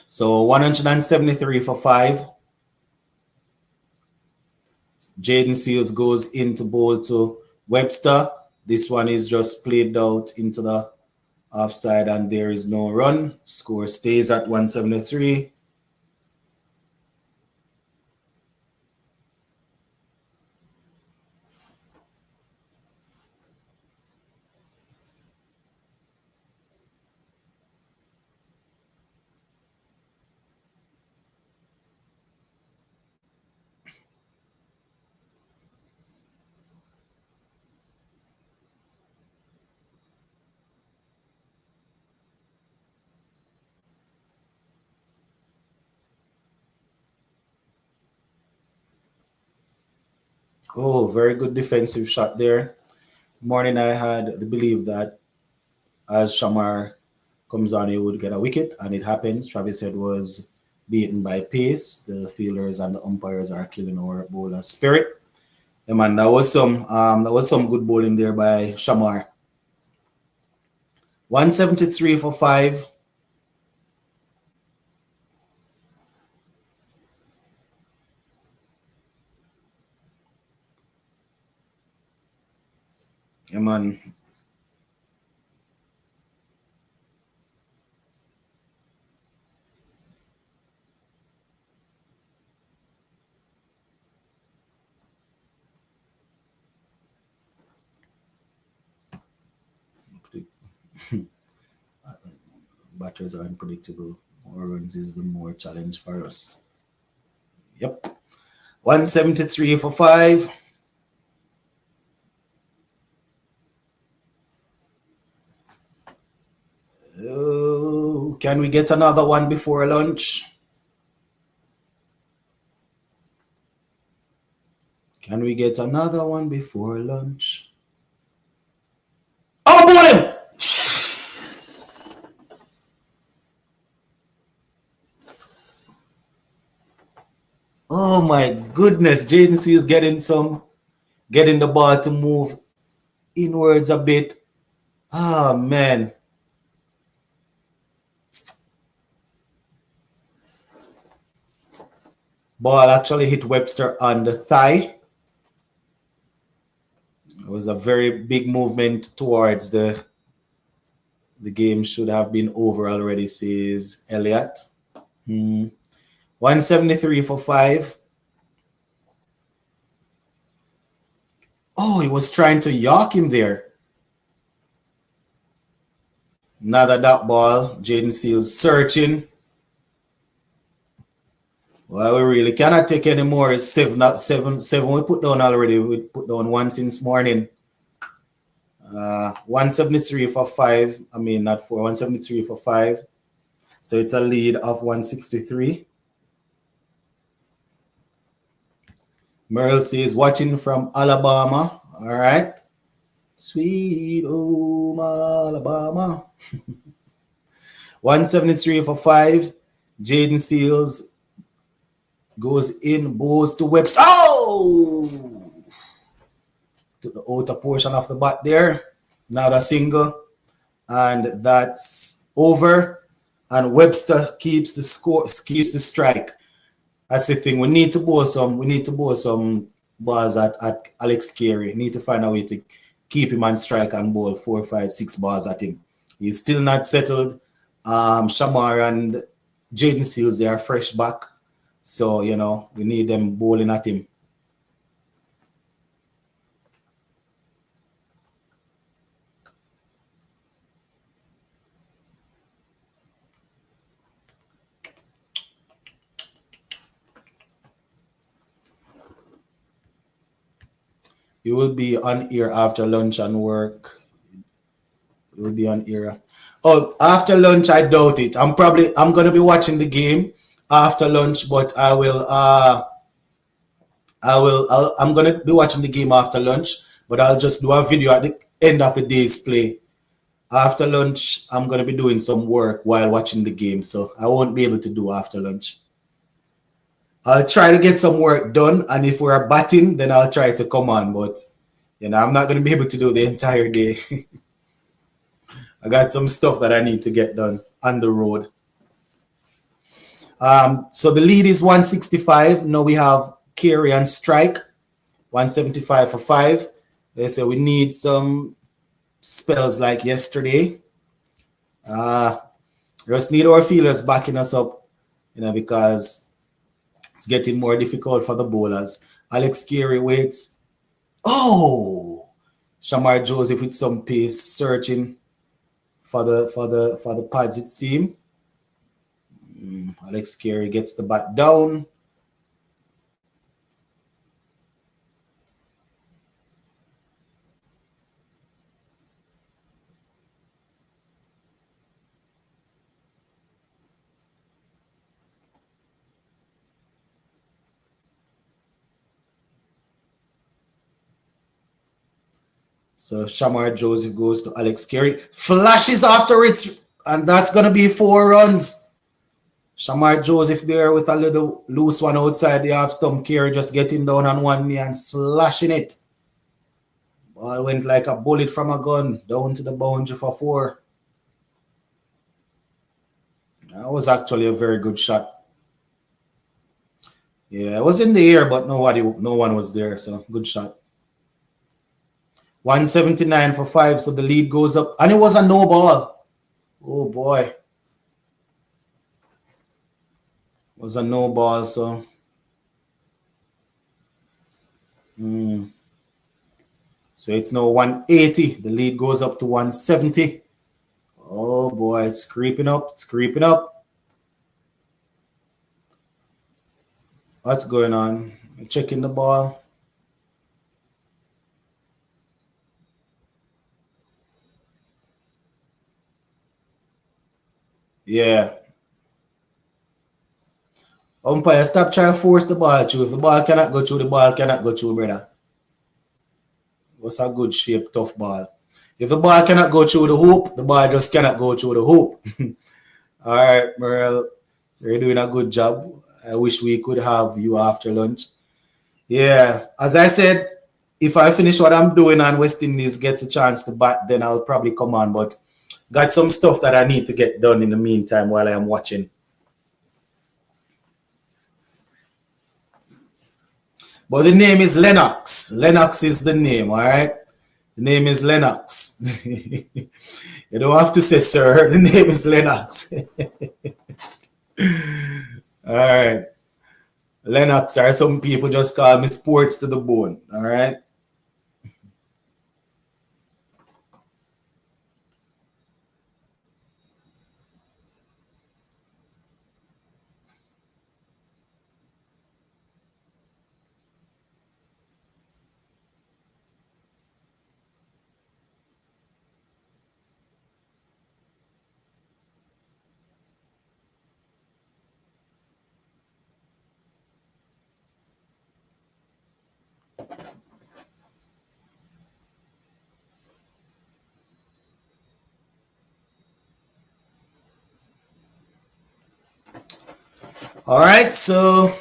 A: So 173 for 5. Jaden Seals goes into bowl to Webster. This one is just played out into the offside, and there is no run. Score stays at 173. Oh, very good defensive shot there. Morning, I had the belief that as Shamar comes on, he would get a wicket, and it happens. Travis Head was beaten by pace. The fielders and the umpires are killing our bowler spirit. Yeah, man, that was some good bowling there by Shamar. 173 for 5. Yeah, man. Batters are unpredictable. More runs is the more challenge for us. Yep. 173 for 5. Oh, can we get another one before lunch? Can we get another one before lunch? Oh, boy! Oh my goodness, Jaden Seals getting the ball to move inwards a bit. Oh man. Ball actually hit Webster on the thigh. It was a very big movement towards the game should have been over already, says Elliot. 173 for 5. Oh, he was trying to york him there. Another dot ball. Jaden Seals searching. Well, we really cannot take any more. It's seven. We put down already. We put down one since morning. 173 for 5. I mean, not 4. 173 for 5. So it's a lead of 163. Merle says, watching from Alabama. All right. Sweet home Alabama. 173 for 5. Jaden Seals goes in, bows to Webster. Oh! To the outer portion of the bat there. Another single. And that's over. And Webster keeps the score, keeps the strike. That's the thing. We need to bowl some balls at Alex Carey. Need to find a way to keep him on strike and bowl 4, 5, 6 balls at him. He's still not settled. Shamar and Jaden Seals, they are fresh back. So, you know, we need them bowling at him. You will be on air after lunch and work. You will be on air. Oh, after lunch, I doubt it. I'm gonna be watching the game after lunch, but I'm gonna be watching the game after lunch, but I'll just do a video at the end of the day's play. After lunch, I'm gonna be doing some work while watching the game, so I won't be able to do after lunch. I'll try to get some work done, and if we're batting, then I'll try to come on, but you know, I'm not gonna be able to do the entire day. I got some stuff that I need to get done on the road. So the lead is 165. Now we have Carey and strike, 175 for 5. They say we need some spells like yesterday. Just need our fielders backing us up, you know, because it's getting more difficult for the bowlers. Alex Carey waits. Oh, Shamar Joseph with some pace, searching for the pads, it seems. Alex Carey gets the bat down. So Shamar Joseph goes to Alex Carey, flashes after it, and that's going to be 4 runs. Shamar Joseph there with a little loose one outside the half stump. Carey just getting down on one knee and slashing it. Ball went like a bullet from a gun down to the boundary for 4. That was actually a very good shot. Yeah, it was in the air, but no one was there, so good shot. 179 for 5, so the lead goes up. And it was a no ball. Oh, boy. It was a no ball, so. So it's now 180. The lead goes up to 170. Oh, boy, it's creeping up. It's creeping up. What's going on? I'm checking the ball. Yeah. Umpire, stop trying to force the ball through. If the ball cannot go through, the ball cannot go through, brother. What's a good shape, tough ball? If the ball cannot go through the hoop, the ball just cannot go through the hoop. All right, Merle, you're doing a good job. I wish we could have you after lunch. Yeah, as I said, if I finish what I'm doing and West Indies gets a chance to bat, then I'll probably come on. But got some stuff that I need to get done in the meantime while I am watching. But the name is Lennox. Lennox is the name, all right? The name is Lennox. You don't have to say, sir. The name is Lennox. All right. Lennox, or some people just call me sports to the bone, all right? All right, so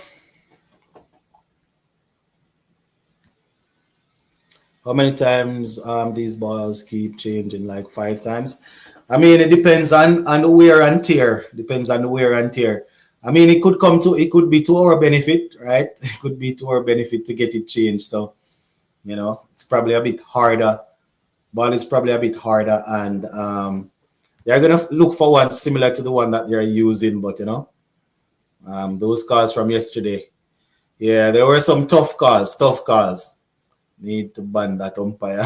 A: how many times these balls keep changing? Like 5 times. I mean, it depends on the wear and tear. Depends on the wear and tear. I mean, it could be to our benefit, right? It could be to our benefit to get it changed. So, it's probably a bit harder. Ball is probably a bit harder, and they're gonna look for one similar to the one that they're using. But those calls from yesterday, yeah, there were some tough calls. Tough calls. Need to ban that umpire.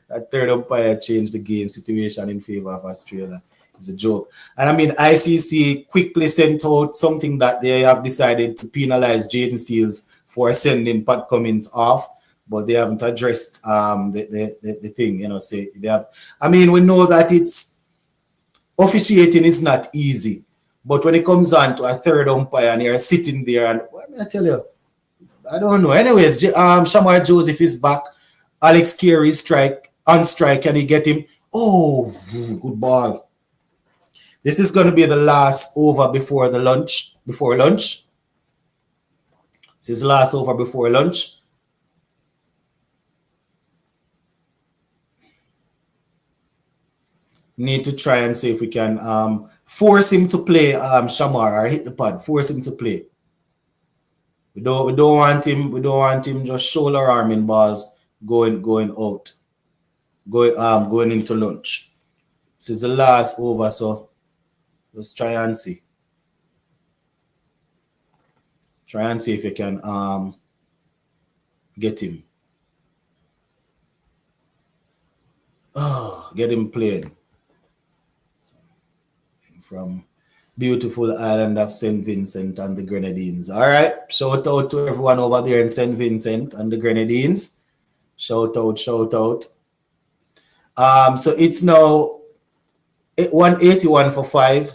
A: That third umpire changed the game situation in favor of Australia. It's a joke. And I mean, ICC quickly sent out something that they have decided to penalize Jaden Seals for sending Pat Cummins off, but they haven't addressed the thing. Say they have. I mean, we know that it's officiating is not easy, but when it comes on to a third umpire and you're sitting there, and what may I tell you? I don't know. Anyways, Shamar Joseph is back. Alex Carey on strike. Can he get him? Oh, good ball. This is going to be the last over before lunch. This is the last over before lunch. Need to try and see if we can force him to play Shamar, or hit the pad. Force him to play. We don't want him. We don't want him just shoulder arming balls going out, going into lunch. This is the last over, so let's try and see. Try and see if you can get him. Oh, get him playing. From beautiful island of St. Vincent and the Grenadines. All right. Shout out to everyone over there in St. Vincent and the Grenadines. Shout out. So it's now 181 for 5.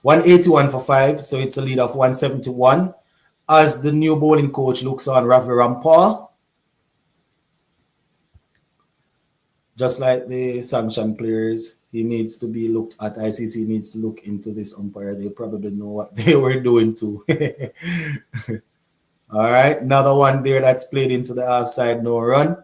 A: 181 for 5. So it's a lead of 171. As the new bowling coach looks on Ravi Rampal. Just like the sanctioned players, he needs to be looked at. ICC needs to look into this umpire. They probably know what they were doing too. All right, another one there that's played into the offside, no run.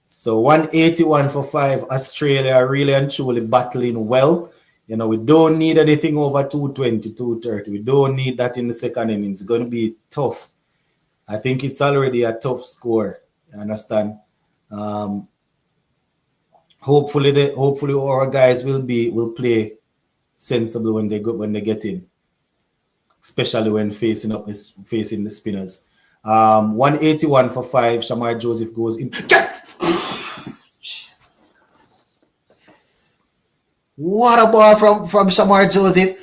A: So 181 for 5. Australia really and truly battling well. We don't need anything over 220, 230. We don't need that in the second innings. It's going to be tough. I think it's already a tough score. You understand? Hopefully our guys will play sensibly when they get in, especially when facing the spinners. 181 for 5. Shamar Joseph goes in. What a ball from Shamar Joseph.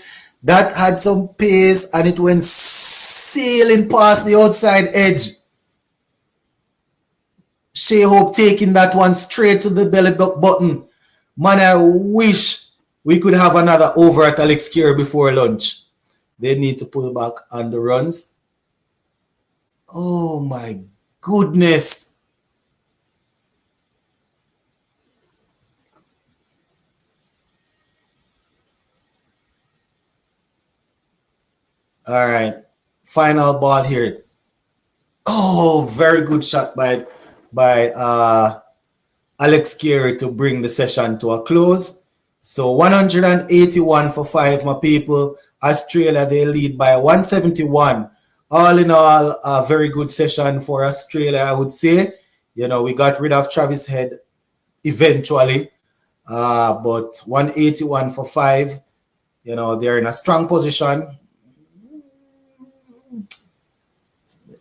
A: That had some pace and it went sailing past the outside edge. Shea Hope taking that one straight to the belly button. Man, I wish we could have another over at Alex Carey before lunch. They need to pull back on the runs. Oh my goodness. All right. Final ball here. Oh, very good shot by Alex Carey to bring the session to a close. So 181 for 5, my people. Australia, they lead by 171. All in all, a very good session for Australia, I would say. We got rid of Travis Head eventually. But 181 for 5. They're in a strong position.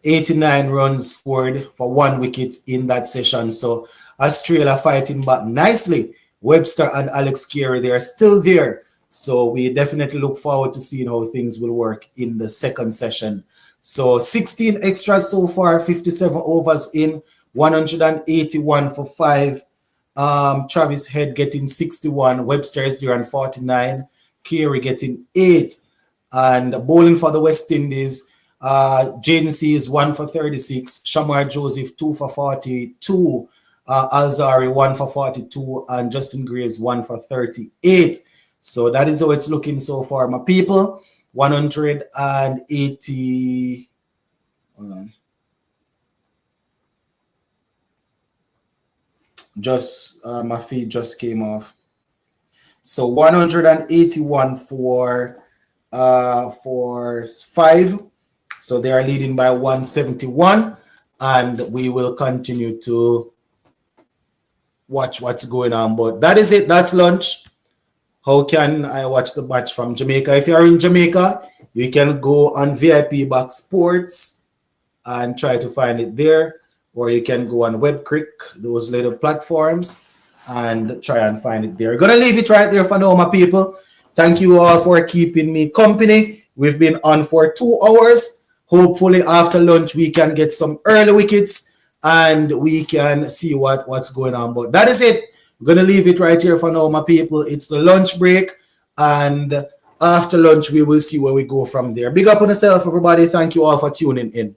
A: 89 runs scored for 1 wicket in that session. So Australia fighting back nicely. Webster and Alex Carey, they are still there. So we definitely look forward to seeing how things will work in the second session. So 16 extras so far, 57 overs in, 181 for 5. Travis Head getting 61. Webster is there on 49. Carey getting 8. And bowling for the West Indies, Jaden Seals 1 for 36. Shamar Joseph 2 for 42. Alzari 1 for 42, and Justin Graves 1 for 38. So that is how it's looking so far, my people. 180. Hold on. Just my feed just came off. So 181 for 5. So they are leading by 171, and we will continue to watch what's going on. But that is it. That's lunch. How can I watch the match from Jamaica? If you are in Jamaica, you can go on VIP Box Sports and try to find it there, or you can go on WebCrick, those little platforms, and try and find it there. I'm gonna leave it right there for now, my people. Thank you all for keeping me company. We've been on for 2 hours. Hopefully after lunch we can get some early wickets and we can see what's going on. But that is it. We're gonna leave it right here for now, my people. It's the lunch break, and after lunch we will see where we go from there. Big up on yourself, everybody. Thank you all for tuning in.